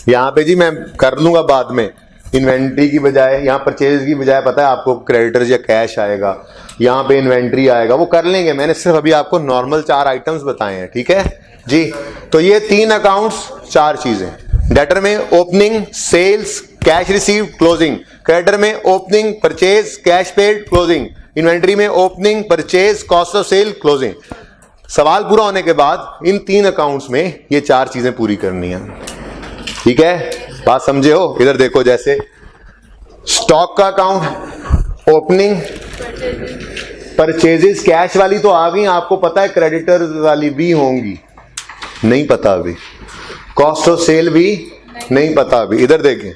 यहां पे जी मैं कर लूंगा बाद में, इन्वेंट्री की बजाय यहां परचेज की बजाय पता है आपको क्रेडिटर्स या कैश आएगा, यहां पे इन्वेंट्री आएगा, वो कर लेंगे, मैंने सिर्फ अभी आपको नॉर्मल 4 आइटम्स बताए हैं, ठीक है जी। तो ये 3 अकाउंट्स 4 चीजें, डेटर में opening, sales, cash receive, closing. Creditor में opening, purchase, cash paid, closing. Inventory में opening, purchase, cost of sale, closing. सवाल पूरा होने के बाद इन 3 अकाउंट्स में ये 4 चीजें पूरी करनी है, ठीक है, बात समझे हो। इधर देखो, जैसे स्टॉक का अकाउंट, ओपनिंग, परचेजेस, कैश वाली तो आ गई, आपको पता है क्रेडिटर वाली भी होंगी, नहीं पता अभी, कॉस्ट ऑफ सेल भी नहीं पता अभी। इधर देखें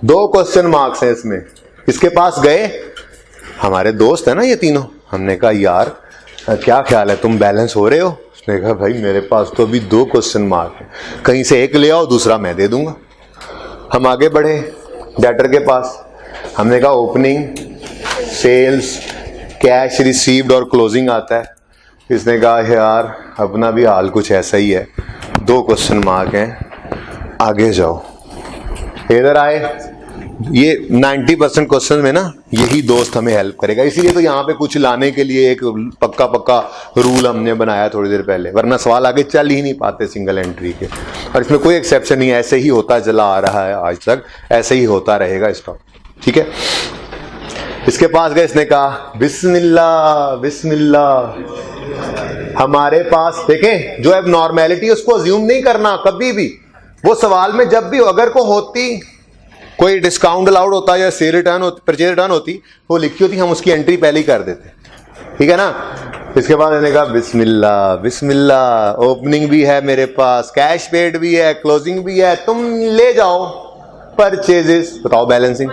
2 क्वेश्चन मार्क्स हैं इसमें, इसके पास गए, हमारे दोस्त है ना ये तीनों, हमने कहा यार क्या ख्याल है, तुम बैलेंस हो रहे हो? उसने कहा भाई मेरे पास तो अभी 2 क्वेश्चन मार्क है, कहीं से एक ले आओ, दूसरा मैं दे दूंगा। हम आगे बढ़े डेटर के पास, हमने कहा ओपनिंग, सेल्स, कैश रिसीव्ड और क्लोजिंग आता है। इसने कहा यार अपना भी हाल कुछ ऐसा ही है, 2 क्वेश्चन मार्क हैं, आगे जाओ। इधर आए, ये 90% क्वेश्चन में ना यही दोस्त हमें हेल्प करेगा, इसीलिए तो यहाँ पे कुछ लाने के लिए एक पक्का रूल हमने बनाया थोड़ी देर पहले, वरना सवाल आगे चल ही नहीं पाते सिंगल एंट्री के। और इसमें कोई एक्सेप्शन नहीं, ऐसे ही होता चला आ रहा है आज तक, ऐसे ही होता रहेगा स्टॉक, ठीक है। इसके पास गए, इसने कहा बिस्मिल्लाह बिस्मिल्लाह। हमारे पास देखें, जो अब नॉर्मेलिटी उसको अज्यूम नहीं करना कभी भी, वो सवाल में जब भी अगर को होती कोई डिस्काउंट अलाउड होता या सेल रिटर्न परचेज रिटर्न होती, वो लिखी होती, हम उसकी एंट्री पहले ही कर देते, ठीक है ना। इसके बाद मैंने कहा बिस्मिल्लाह बिस्मिल्लाह, ओपनिंग भी है मेरे पास, कैश पेड भी है, क्लोजिंग भी है, तुम ले जाओ परचेजेस। बताओ बैलेंसिंग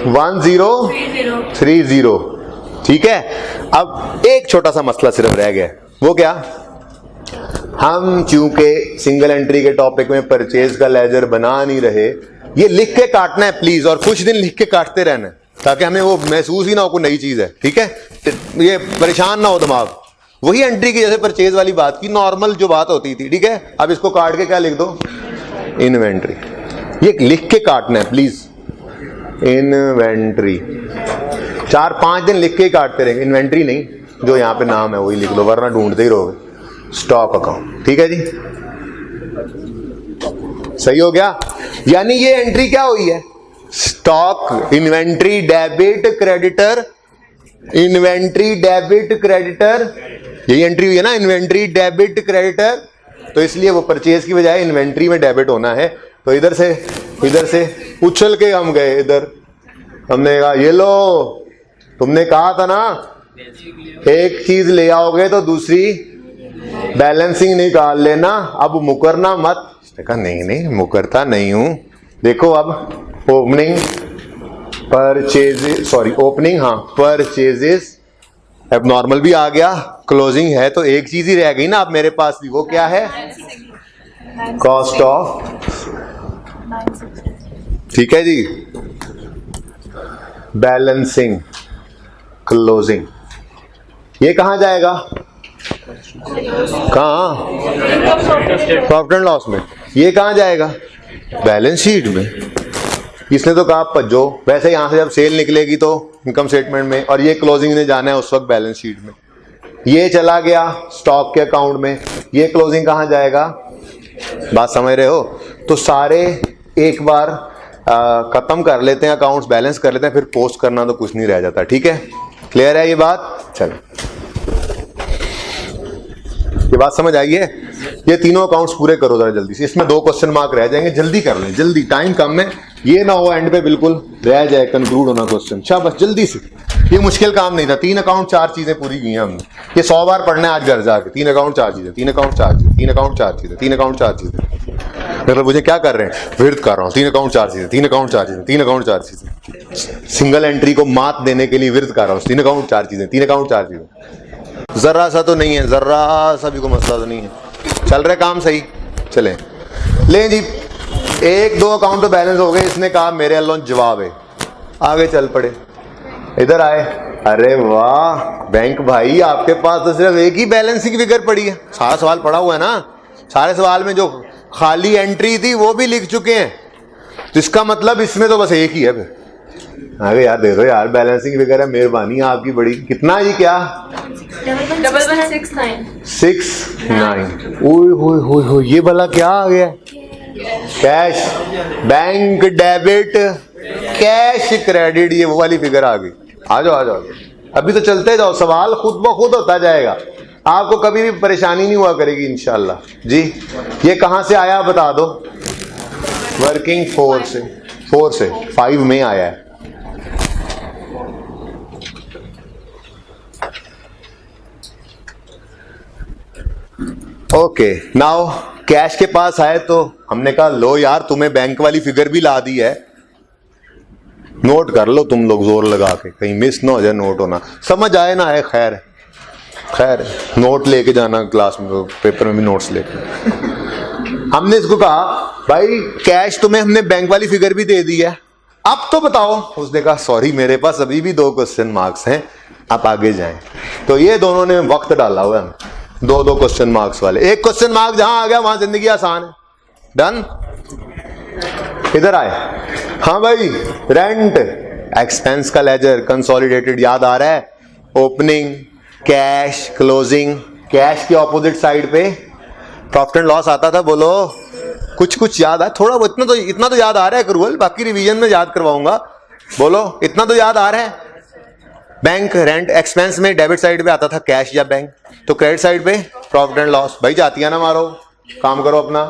1030, ठीक है। अब एक छोटा सा मसला सिर्फ रह गया, वो क्या, हम चूंकि सिंगल एंट्री के टॉपिक में परचेज का लेजर बना नहीं रहे, ये लिख के काटना है प्लीज, और कुछ दिन लिख के काटते रहना है ताकि हमें वो महसूस ही ना हो कोई नई चीज है, ठीक है, ये परेशान ना हो दिमाग। वही एंट्री की जैसे परचेज वाली बात की, नॉर्मल जो बात होती थी, ठीक है। अब इसको काट के क्या लिख दो, इन्वेंट्री, ये लिख के काटना है प्लीज, इन्वेंट्री। 4-5 दिन लिख के ही काटते रहेंगे, इन्वेंट्री नहीं, जो यहाँ पे नाम है वही लिख लो, वरना ढूंढते ही रहोगे। स्टॉक अकाउंट, ठीक है जी, सही हो गया। यानी ये एंट्री क्या हुई है, stock, inventory debit creditor, inventory debit creditor, यही एंट्री हुई है ना, इन्वेंट्री डेबिट क्रेडिटर। तो इसलिए वो परचेज की बजाय इन्वेंट्री में डेबिट होना है। तो इधर से उछल के हम गए इधर, हमने कहा ये लो, तुमने कहा था ना एक चीज ले आओगे तो दूसरी बैलेंसिंग निकाल लेना, अब मुकरना मत। कहा नहीं मुकरता नहीं हूं। देखो अब ओपनिंग परचेजेस, सॉरी ओपनिंग, हाँ परचेजेस, अब नॉर्मल भी आ गया, क्लोजिंग है, तो एक चीज ही रह गई ना अब मेरे पास भी, वो क्या है, कॉस्ट ऑफ, ठीक है जी, बैलेंसिंग क्लोजिंग। ये कहां जाएगा, कहां, प्रॉफिट एंड लॉस में। ये कहां जाएगा, बैलेंस शीट में। इसने तो कहा भज्जो, वैसे यहां से जब सेल निकलेगी तो इनकम स्टेटमेंट में, और ये क्लोजिंग ने जाना है उस वक्त बैलेंस शीट में। ये चला गया स्टॉक के अकाउंट में, ये क्लोजिंग कहां जाएगा, बात समझ रहे हो। तो सारे एक बार खत्म कर लेते हैं, अकाउंट्स बैलेंस कर लेते हैं, फिर पोस्ट करना तो कुछ नहीं रह जाता, ठीक है, क्लियर है ये बात। चलो ये बात समझ आई है। ये तीनों अकाउंट्स पूरे करो जरा जल्दी से, इसमें 2 क्वेश्चन मार्क रह जाएंगे, जल्दी कर लें, जल्दी, टाइम कम है, ये ना हो एंड पे बिल्कुल रह जाए कंक्लूड होना क्वेश्चन। शाबाश जल्दी से, ये मुश्किल काम नहीं था। 3 अकाउंट 4 चीजें पूरी की हैं हमने, ये 100 बार पढ़ना है आज घर जाके। 3 अकाउंट 4 चीजें, 3 अकाउंट 4 चीजें, 3 अकाउंट 4 चीजें, 3 अकाउंट 4 चीजें। मतलब मुझे क्या कर रहे हैं, विर्द कर रहा हूँ, 3 अकाउंट 4 चीजें, 3 अकाउंट 4 चीजें, 3 अकाउंट 4 चीजें। सिंगल एंट्री को मात देने के लिए विर्द कर रहा हूँ, 3 अकाउंट 4 चीजें, 3 अकाउंट 4 चीजें। जरा सा तो नहीं है, जरा सा भी कोई मसला तो नहीं है, चल रहे काम सही, चले ले जी। 1-2 अकाउंट तो बैलेंस हो गए, इसने कहा मेरे अल्लाह जवाब है, आगे चल पड़े, इधर आए, अरे वाह बैंक भाई आपके पास तो सिर्फ एक ही बैलेंसिंग फिगर पड़ी है। सारा सवाल पड़ा हुआ है ना, सारे सवाल में जो खाली एंट्री थी वो भी लिख चुके हैं, तो इसका मतलब इसमें तो बस एक ही है। फिर अरे यार दे दो यार, बैलेंसिंग फिगर है, मेहरबानी आपकी बड़ी। कितना ये क्या 69, ओए ये भला क्या आ गया, cash bank debit cash credit, ये वो वाली फिगर आ गई। आ जाओ अभी तो चलते जाओ, सवाल खुद ब खुद होता जाएगा, आपको कभी भी परेशानी नहीं हुआ करेगी इंशाल्लाह जी। ये कहां से आया बता दो, वर्किंग 4 से 5 में आया है। ओके नाउ कैश के पास आए तो हमने कहा लो यार तुम्हें बैंक वाली फिगर भी ला दी है, नोट कर लो तुम लोग जोर लगा के, कहीं मिस ना हो जाए नोट होना, समझ आए ना आए, खैर नोट लेके जाना क्लास में, पेपर में भी नोट्स लेके। हमने इसको कहा भाई कैश तुम्हें हमने बैंक वाली फिगर भी दे दी है, अब तो बताओ। उसने कहा सॉरी मेरे पास अभी भी 2 क्वेश्चन मार्क्स हैं, आप आगे जाएं। तो ये दोनों ने वक्त डाला हुआ है, 2 क्वेश्चन मार्क्स वाले। 1 क्वेश्चन मार्क जहां आ गया वहां जिंदगी आसान है, डन। इधर आए, हाँ भाई रेंट एक्सपेंस का लेजर कंसोलिडेटेड याद आ रहा है, ओपनिंग कैश क्लोजिंग, कैश के ऑपोजिट साइड पे प्रॉफिट एंड लॉस आता था, बोलो कुछ याद है, थोड़ा इतना तो याद आ रहा है क्रूअल, बाकी रिवीजन में याद करवाऊंगा, बोलो इतना तो याद आ रहा है। बैंक रेंट एक्सपेंस में डेबिट साइड पे आता था कैश या बैंक, तो क्रेडिट साइड पे प्रॉफिट एंड लॉस। भाई जातियां ना मारो, काम करो अपना।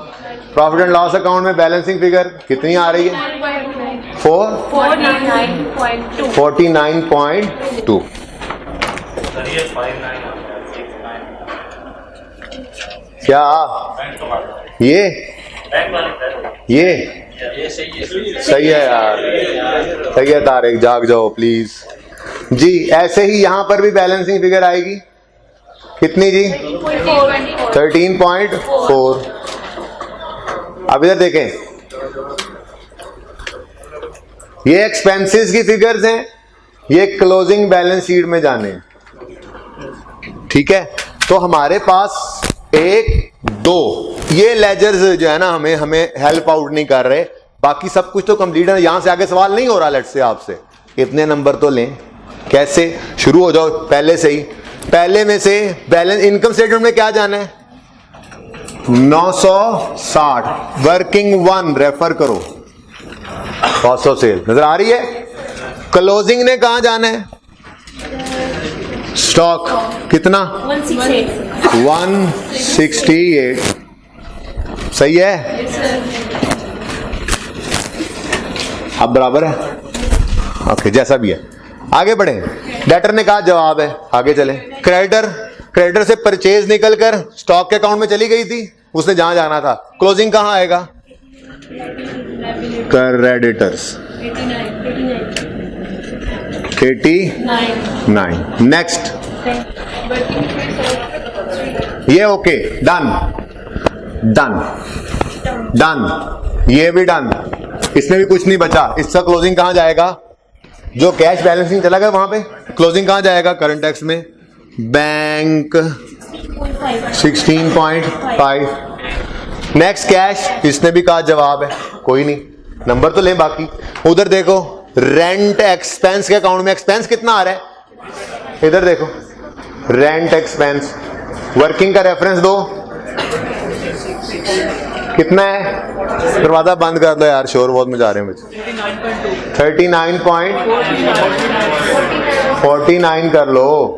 प्रॉफिट एंड लॉस अकाउंट में बैलेंसिंग फिगर कितनी आ रही है? 49.2। क्या ये सही है यार, सही है तारिक, जाग जाओ प्लीज जी। ऐसे ही यहां पर भी बैलेंसिंग फिगर आएगी कितनी जी? 13.4। अब इधर देखें, ये एक्सपेंसेस की फिगर्स हैं, ये क्लोजिंग बैलेंस शीट में जाने, ठीक है। तो हमारे पास 1 2 ये लेजर्स जो है ना हमें हेल्प आउट नहीं कर रहे, बाकी सब कुछ तो कंप्लीट है। यहां से आगे सवाल नहीं हो रहा लेट्स से आपसे इतने नंबर तो लें, कैसे शुरू हो जाओ पहले से ही। पहले में से बैलेंस इनकम स्टेटमेंट में क्या जाना है? 960 वर्किंग 1 रेफर करो, कॉस्ट ऑफ सेल नजर आ रही है। क्लोजिंग ने कहां जाना है? स्टॉक कितना? 168 सही है। अब बराबर है, ओके जैसा भी है। आगे बढ़े, डेटर ने कहा जवाब है, आगे चले। क्रेडिटर से परचेज निकलकर स्टॉक के अकाउंट में चली गई थी, उसने जहां जाना था। क्लोजिंग कहां आएगा? क्रेडिटर्स 89। नेक्स्ट, ये ओके, डन, ये भी डन, इसमें भी कुछ नहीं बचा। इसका क्लोजिंग कहां जाएगा? जो कैश बैलेंसिंग चला गया वहां पे क्लोजिंग कहां जाएगा? करंट टैक्स में बैंक 16.5। नेक्स्ट कैश, इसने भी कहा जवाब है, कोई नहीं, नंबर तो लें बाकी। उधर देखो रेंट एक्सपेंस के अकाउंट में एक्सपेंस कितना आ रहा है? इधर देखो रेंट एक्सपेंस, वर्किंग का रेफरेंस दो, कितना है? दरवाजा बंद कर दो यार, शोर बहुत मचा रहे हैं मुझे। 39.49 कर लो,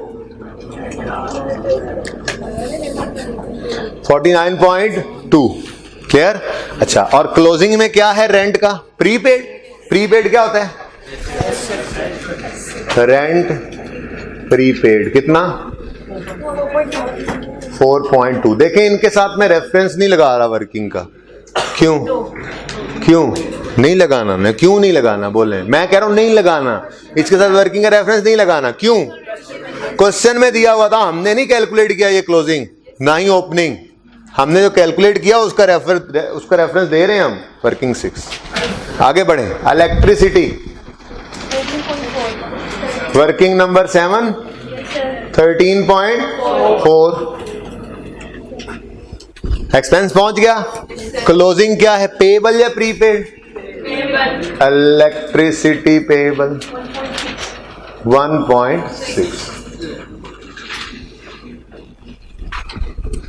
49.2 क्लियर। अच्छा, और क्लोजिंग में क्या है? रेंट का प्रीपेड क्या होता है? रेंट प्रीपेड कितना? 4.2। देखें इनके साथ में रेफरेंस नहीं लगा रहा वर्किंग का, क्यों नहीं लगाना? मैं क्यों नहीं लगाना बोले? मैं कह रहा हूं नहीं लगाना, इसके साथ वर्किंग का रेफरेंस नहीं लगाना। क्यों? क्वेश्चन में दिया हुआ था, हमने नहीं कैलकुलेट किया ये क्लोजिंग ना ही ओपनिंग, हमने जो कैलकुलेट किया उसका रेफरेंस दे रहे हैं हम, वर्किंग 6। आगे बढ़े, इलेक्ट्रिसिटी वर्किंग नंबर 7 13.4। एक्सपेंस पहुंच गया। क्लोजिंग क्या है? पेबल या प्रीपेड? Electricity payable 1.6।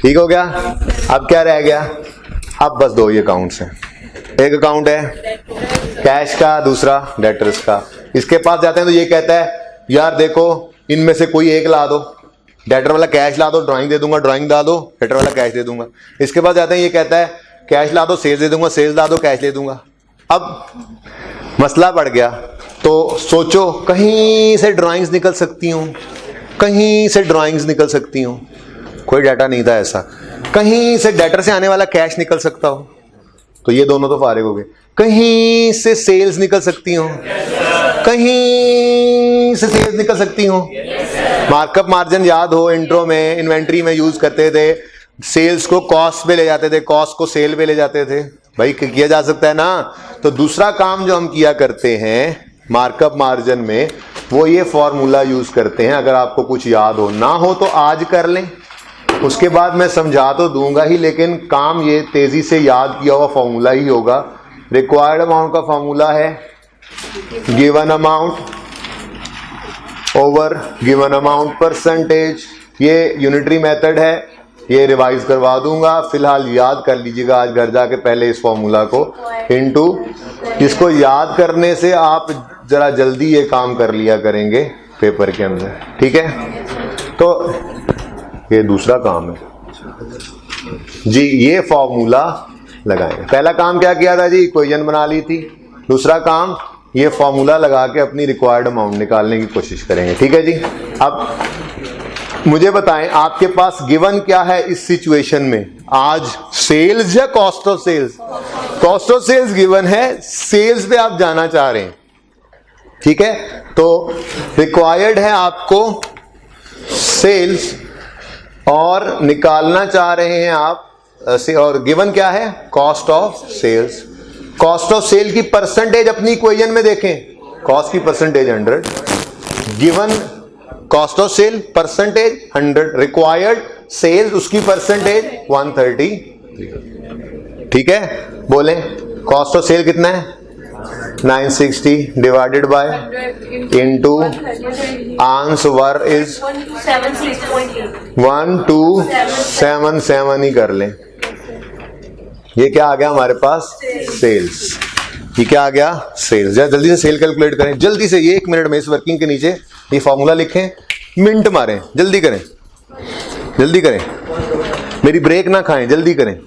ठीक हो गया। अब क्या रह गया? अब बस 2 ही अकाउंट्स हैं, एक अकाउंट है कैश का, दूसरा डेटर्स का। इसके पास जाते हैं तो ये कहता है यार देखो इनमें से कोई एक ला दो, डेटर वाला कैश ला दो, ड्राइंग दे दूंगा, ड्राइंग ला दो, डेटर वाला कैश दे दूंगा। इसके पास जाते हैं, ये कहता है कैश ला दो, सेल्स दे दूंगा, सेल्स ला दो, कैश दे दूंगा। अब मसला बढ़ गया, तो सोचो कहीं से ड्राइंग्स निकल सकती हूँ, कहीं से ड्राइंग्स निकल सकती हूँ, कोई डाटा नहीं था ऐसा। कहीं से डेटर से आने वाला कैश निकल सकता हो, तो ये दोनों तो फारिग हो गए। कहीं से सेल्स निकल सकती हो, कहीं से सेल्स निकल सकती हो। मार्कअप मार्जिन याद हो, इंट्रो में इन्वेंट्री में यूज करते थे, सेल्स को कॉस्ट पे ले जाते थे, कॉस्ट को सेल पे ले जाते थे। भाई किया जा सकता है ना। तो दूसरा काम जो हम किया करते हैं मार्कअप मार्जिन में, वो ये फॉर्मूला यूज करते हैं। अगर आपको कुछ याद हो, ना हो तो आज कर लें, उसके बाद मैं समझा तो दूंगा ही, लेकिन काम ये तेजी से याद किया हुआ फॉर्मूला ही होगा। रिक्वायर्ड अमाउंट का फॉर्मूला है given amount over given amount percentage. ये यूनिटरी मेथड है, ये रिवाइज करवा दूंगा, फिलहाल याद कर लीजिएगा आज घर जाके पहले इस फॉर्मूला को इनटू। इसको याद करने से आप जरा जल्दी ये काम कर लिया करेंगे पेपर के अंदर, ठीक है। तो ये दूसरा काम है जी, ये फॉर्मूला लगाएंगे। पहला काम क्या किया था जी, इक्वेशन बना ली थी। दूसरा काम ये फॉर्मूला लगा के अपनी रिक्वायर्ड अमाउंट निकालने की कोशिश करेंगे। ठीक है जी। अब मुझे बताएं आपके पास गिवन क्या है इस सिचुएशन में आज, सेल्स या cost of sales? Cost of sales given है, सेल्स पे आप जाना चाह रहे हैं। ठीक है, तो रिक्वायर्ड है आपको सेल्स और निकालना चाह रहे हैं आप और गिवन क्या है, cost of sales. Cost of sale की परसेंटेज अपनी इक्वेशन में देखें, कॉस्ट की percentage 100, given cost of sale percentage 100, required sales उसकी परसेंटेज 130। ठीक है, बोलें कॉस्ट ऑफ सेल कितना है, 960 divided by into answer is 1277 ही कर लें। ये क्या आ गया हमारे पास, सेल्स। ये क्या आ गया, सेल्स। जल्दी से सेल कैलकुलेट करें, जल्दी से। ये 1 मिनट में इस वर्किंग के नीचे ये फॉर्मूला लिखें, मिनट मारें, जल्दी करें, जल्दी करें, मेरी ब्रेक ना खाएं, जल्दी करें।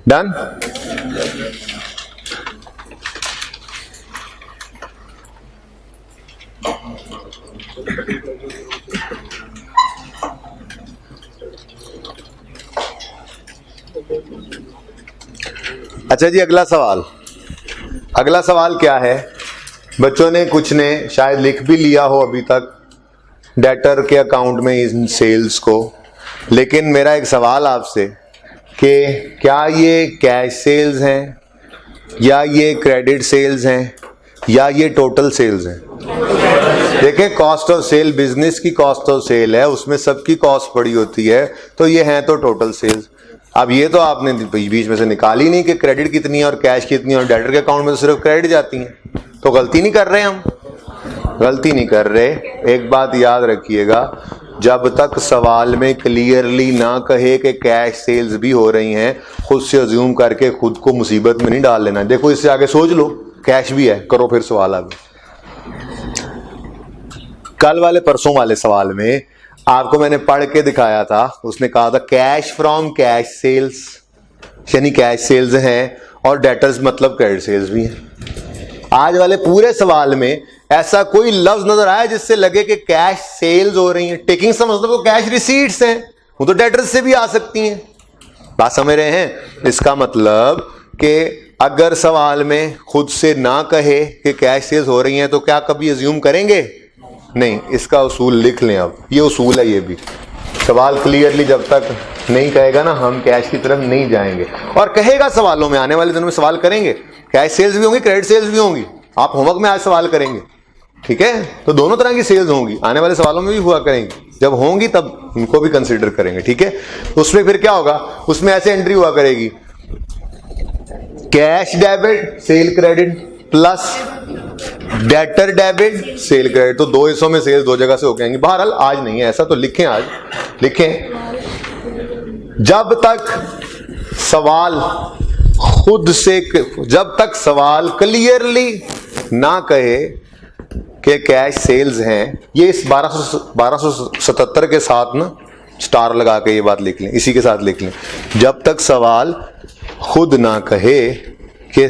डन। अच्छा जी, अगला सवाल। अगला सवाल क्या है, बच्चों ने कुछ ने शायद लिख भी लिया हो अभी तक डेटर के अकाउंट में इन सेल्स को, लेकिन मेरा एक सवाल आपसे कि क्या ये कैश सेल्स हैं या ये क्रेडिट सेल्स हैं या ये टोटल सेल्स हैं? देखें, कॉस्ट ऑफ सेल बिजनेस की कॉस्ट ऑफ सेल है, उसमें सबकी कॉस्ट पड़ी होती है, तो ये हैं तो टोटल सेल्स। अब ये तो आपने बीच में से निकाली नहीं कि क्रेडिट कितनी है और कैश कितनी है, और डेटर के अकाउंट में तो सिर्फ क्रेडिट जाती है, तो गलती नहीं कर रहे हम, गलती नहीं कर रहे। एक बात याद रखिएगा, जब तक सवाल में क्लियरली ना कहे कि कैश सेल्स भी हो रही हैं, खुद से अज्यूम करके खुद को मुसीबत में नहीं डाल लेना। देखो, इससे आगे सोच लो, कैश भी है, करो फिर सवाल। आगे कल वाले परसों वाले सवाल में आपको मैंने पढ़ के दिखाया था, उसने कहा था कैश फ्रॉम कैश सेल्स, यानी कैश सेल्स हैं और डेटर्स मतलब क्रेडिट सेल्स भी हैं। आज वाले पूरे सवाल में ऐसा कोई लफ्ज नजर आया जिससे लगे कि कैश सेल्स हो रही हैं। टेकिंग से मतलब वो कैश रिसीट्स हैं, वो तो डेटर्स से भी आ सकती हैं। बात समझ रहे हैं? इसका मतलब कि अगर सवाल में खुद से ना कहे कि कैश सेल्स हो रही हैं तो क्या कभी अज्यूम करेंगे? नहीं। इसका उसूल लिख लें, अब ये उसूल है। ये भी सवाल क्लियरली जब तक नहीं कहेगा ना, हम कैश की तरफ नहीं जाएंगे। और कहेगा सवालों में, आने वाले दिनों में सवाल करेंगे, कैश सेल्स भी होंगी, क्रेडिट सेल्स भी होंगी। आप होमवर्क में आज सवाल करेंगे, ठीक है? तो दोनों तरह की सेल्स होंगी, आने वाले सवालों में भी हुआ करेंगी। जब होंगी तब उनको भी कंसीडर करेंगे, ठीक है? उसमें फिर क्या होगा, उसमें ऐसे एंट्री हुआ करेगी, cash debit sale credit plus debtor debit sale credit. तो दो हिस्सों में सेल्स दो जगह से हो जाएंगी। बहरहाल आज नहीं है ऐसा, तो लिखें, आज लिखें, जब तक सवाल खुद से, जब तक सवाल क्लियरली ना कहे कि कैश सेल्स हैं, ये इस 1277 के साथ ना स्टार लगा के ये बात लिख लें, इसी के साथ लिख लें। जब तक सवाल खुद ना कहे कि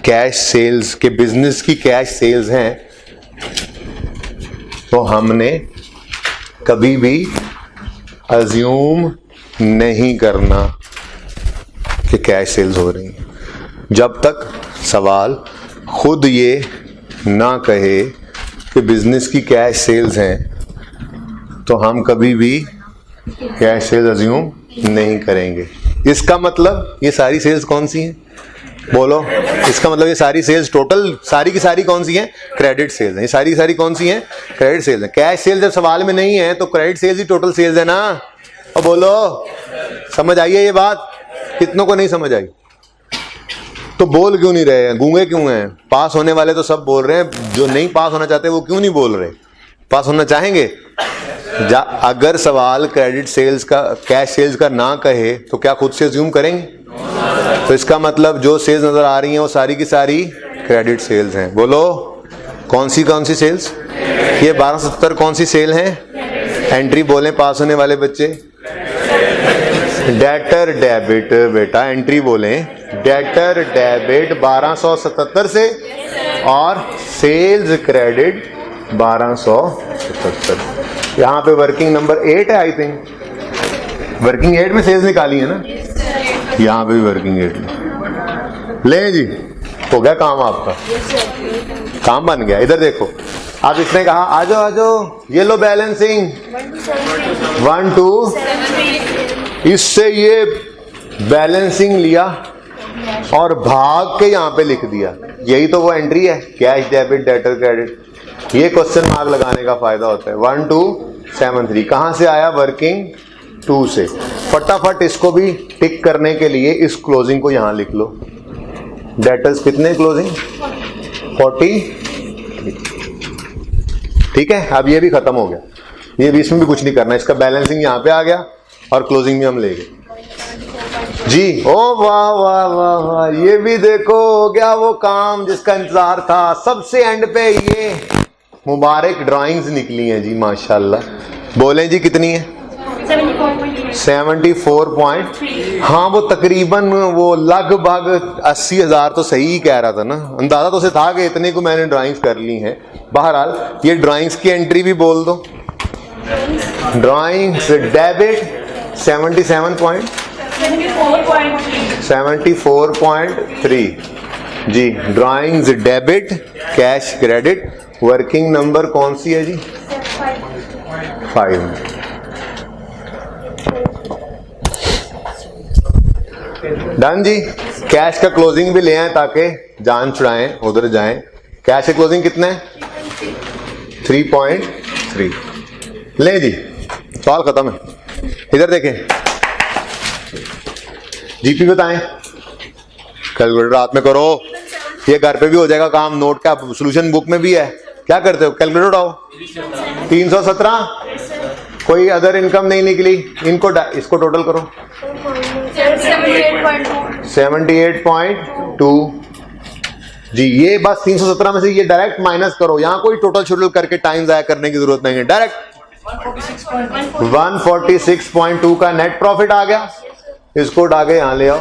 कैश सेल्स के बिजनेस की कैश सेल्स हैं, तो हमने कभी भी अज्यूम नहीं करना कि कैश सेल्स हो रही हैं। जब तक सवाल खुद ये ना कहे कि बिजनेस की कैश सेल्स हैं, तो हम कभी भी कैश सेल्स अज्यूम नहीं करेंगे। इसका मतलब ये सारी सेल्स कौन सी हैं? बोलो। इसका मतलब ये सारी सेल्स टोटल सारी की सारी कौन सी हैं? क्रेडिट सेल्स हैं। ये सारी की सारी कौन सी हैं? क्रेडिट सेल्स हैं। कैश सेल्स जब सवाल में नहीं है तो क्रेडिट सेल्स ही टोटल सेल्स है ना। और बोलो, समझ आई है ये बात? कितनों को नहीं समझ आई? तो बोल क्यों नहीं रहे हैं? गूंगे क्यों हैं? पास होने वाले तो सब बोल रहे हैं, जो नहीं पास होना चाहते वो क्यों नहीं बोल रहे? पास होना चाहेंगे? अगर सवाल क्रेडिट सेल्स का, कैश सेल्स का ना कहे तो क्या खुद से अज्यूम करेंगे? तो इसका मतलब जो सेल्स नजर आ रही हैं वो सारी की सारी क्रेडिट सेल्स हैं। बोलो कौन सी सेल्स? ये 1270 कौन सी सेल है? एंट्री बोलें पास होने वाले बच्चे। डेटर डेबिट, बेटा एंट्री बोलें। डेटर डेबिट 1277 से और सेल्स क्रेडिट 1277। यहाँ पे वर्किंग नंबर 8 है, आई थिंक वर्किंग 8 में सेल्स निकाली है ना, यहाँ पे भी वर्किंग 8 में। ले जी, हो गया काम आपका, काम बन गया। इधर देखो, अब इसने कहा आ जाओ आ जाओ, ये लो बैलेंसिंग 1 2, इससे ये बैलेंसिंग लिया और भाग के यहाँ पे लिख दिया। यही तो वो एंट्री है, कैश डेबिट डेटर क्रेडिट। ये क्वेश्चन मार्क लगाने का फायदा होता है। 1 2 7 3 कहाँ से आया? वर्किंग 2 से। फटाफट इसको भी टिक करने के लिए इस क्लोजिंग को यहाँ लिख लो। डेटर्स कितने क्लोजिंग? 40। ठीक है, अब ये भी खत्म हो गया, ये भी इसमें भी कुछ नहीं करना। इसका बैलेंसिंग यहाँ पे आ गया और क्लोजिंग भी हम ले गए जी। ओ वाह वाह वाह वाह, ये भी देखो हो गया वो काम जिसका इंतजार था। सबसे एंड पे ये मुबारक ड्राइंग्स निकली हैं जी, माशाल्लाह। बोलें जी कितनी है? 74.3। हाँ वो तकरीबन वो लगभग 80,000 तो सही ही कह रहा था ना, अंदाजा तो उसे था कि इतने को मैंने ड्राइंग्स कर ली हैं। बहरहाल ये ड्राइंग्स की एंट्री भी बोल दो। ड्राइंग्स डेबिट 74.3 जी। Drawings debit cash credit. Working number कौन सी है जी? 5। डन जी। कैश का क्लोजिंग भी ले आए ताकि जान छुड़ाएं, उधर जाएं। कैश का क्लोजिंग कितना है? 3.3। ले जी, सवाल खत्म है। इधर देखें, जीपी बताएं। कैलकुलेटर हाथ में करो, ये घर पे भी हो जाएगा काम। नोट का सॉल्यूशन बुक में भी है। क्या करते हो? कैलकुलेटर उठाओ। 317। कोई अदर इनकम नहीं निकली, इनको इसको टोटल करो। 78.2 जी। ये बस 317 में से ये डायरेक्ट माइनस करो, यहां कोई टोटल शोटल करके टाइम जाया करने की जरूरत नहीं है। डायरेक्ट 146.2 का नेट प्रॉफिट आ गया। इसको उठा के यहां ले आओ।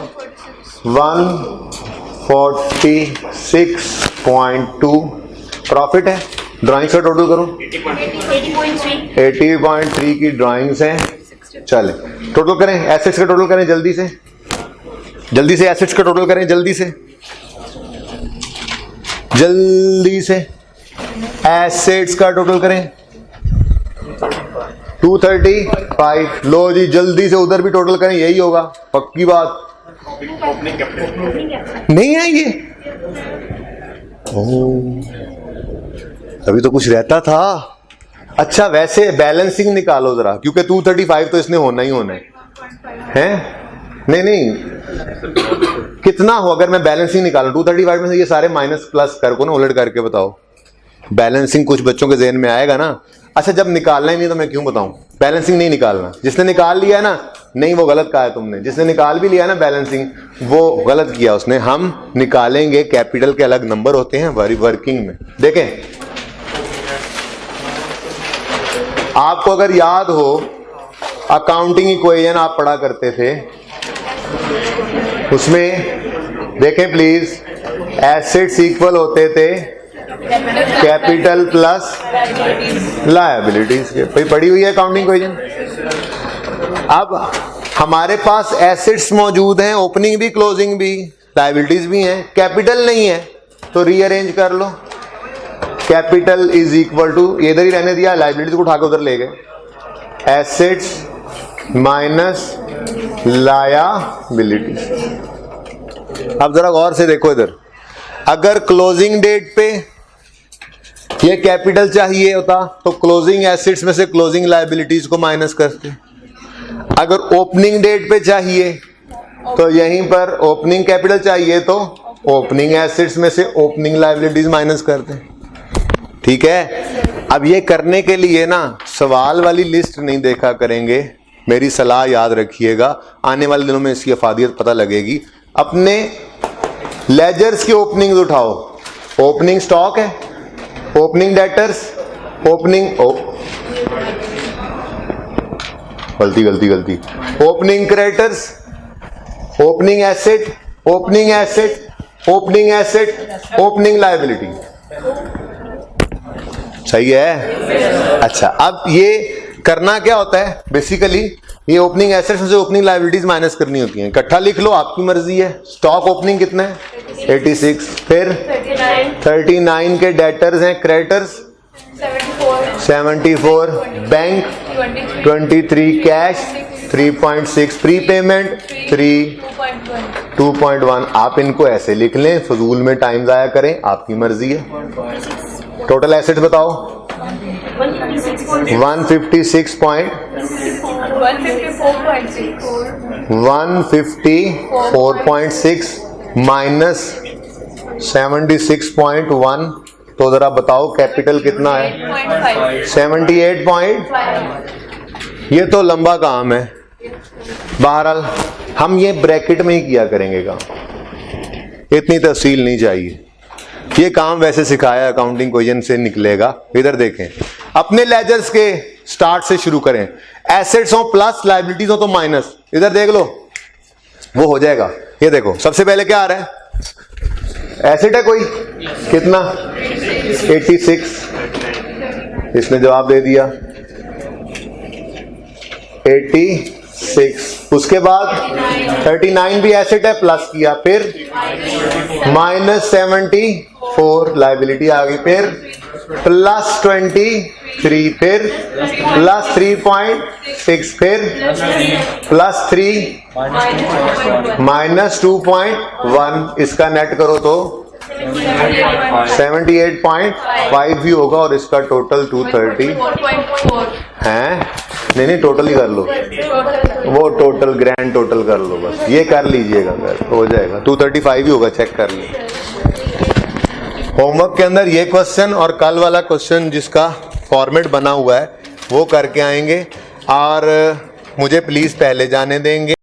146.2 प्रॉफिट है। ड्राइंग्स का टोटल करो। 80.3 की ड्राइंग्स हैं। चले टोटल करें, एसेट्स का टोटल करें जल्दी से, जल्दी से एसेट्स का टोटल करें, जल्दी से जल्दी से एसेट्स का टोटल करें। 235। लो जी, जल्दी से उधर भी टोटल करें, यही होगा पक्की बात। नहीं है ये? अभी तो कुछ रहता था। अच्छा वैसे बैलेंसिंग निकालो जरा, क्योंकि 235 तो इसने होना ही होना है। नहीं नहीं, कितना हो अगर मैं बैलेंसिंग निकालूं? 235 में से ये सारे माइनस प्लस कर को ना उलट करके बताओ। बैलेंसिंग कुछ बच्चों के ज़हन में आएगा ना। अच्छा जब निकालना ही नहीं तो मैं क्यों बताऊं? बैलेंसिंग नहीं निकालना। जिसने निकाल लिया ना, नहीं वो गलत कहा है तुमने। जिसने निकाल भी लिया ना बैलेंसिंग, वो गलत किया उसने। हम निकालेंगे, कैपिटल के अलग नंबर होते हैं वर्किंग में। देखें, आपको अगर याद हो अकाउंटिंग इक्वेशन आप पढ़ा करते थे, उसमें देखें प्लीज, एसेट्स इक्वल होते थे कैपिटल प्लस लायबिलिटीज के। भाई पढ़ी हुई है अकाउंटिंग इक्वेशन। अब हमारे पास एसेट्स मौजूद हैं, ओपनिंग भी क्लोजिंग भी, लायबिलिटीज भी हैं, कैपिटल नहीं है तो रीअरेंज कर लो। कैपिटल इज इक्वल टू, इधर ही रहने दिया, लायबिलिटीज को उठा के उधर ले गए। Assets minus liabilities. अब जरा गौर से देखो इधर, अगर क्लोजिंग डेट पे ये कैपिटल चाहिए होता तो क्लोजिंग एसेट्स में से क्लोजिंग लायबिलिटीज को माइनस करते। अगर ओपनिंग डेट पे चाहिए तो यहीं पर ओपनिंग कैपिटल चाहिए तो ओपनिंग एसेट्स में से ओपनिंग लायबिलिटीज माइनस करते। ठीक है। अब ये करने के लिए ना सवाल वाली लिस्ट नहीं देखा करेंगे, मेरी सलाह याद रखिएगा, आने वाले दिनों में इसकी अफादियत पता लगेगी। अपने लेजर्स की ओपनिंग उठाओ, ओपनिंग स्टॉक है, ओपनिंग डेटर्स, ओपनिंग गलती opening creditors, opening asset, opening asset, opening asset, opening liability. सही है। अच्छा, अब ये करना क्या होता है बेसिकली, ये ओपनिंग एसेट्स से ओपनिंग लायबिलिटीज माइनस करनी होती हैं। इकट्ठा लिख लो, आपकी मर्जी है। स्टॉक ओपनिंग कितना है? 86। फिर 39 के डेटर्स हैं, creditors 74, bank 23, cash 3.6, pre payment 2.1। आप इनको ऐसे लिख लें, फजूल में टाइम जाया करें, आपकी मर्जी है। टोटल एसेट बताओ। 154.6 माइनस 76.1, तो जरा बताओ कैपिटल कितना है? 78 ये तो लंबा काम है, बहरहाल हम ये ब्रैकेट में ही किया करेंगे काम, इतनी तफसील नहीं चाहिए। ये काम वैसे सिखाया अकाउंटिंग क्वेश्चन से निकलेगा। इधर देखें, अपने लेजर्स के स्टार्ट से शुरू करें। एसेट्स हो प्लस, लायबिलिटीज हो तो माइनस। इधर देख लो, वो हो जाएगा। ये देखो, सबसे पहले क्या आ रहा है? एसेट है कोई, कितना? 86, इसने जवाब दे दिया 86। उसके बाद 39 भी एसेट है, प्लस किया, फिर माइनस 74 लायबिलिटी आ गई, फिर प्लस 23, फिर प्लस 3.6, फिर प्लस 3 माइनस 2.1। इसका नेट करो तो 78.5 भी होगा, और इसका टोटल 230 है। नहीं, टोटल ही कर लो, वो टोटल ग्रैंड टोटल कर लो, बस ये कर लीजिएगा, हो जाएगा। 235 ही होगा, चेक कर लीजिए। होमवर्क के अंदर ये क्वेश्चन और कल वाला क्वेश्चन जिसका फॉर्मेट बना हुआ है वो करके आएंगे, और मुझे प्लीज पहले जाने देंगे।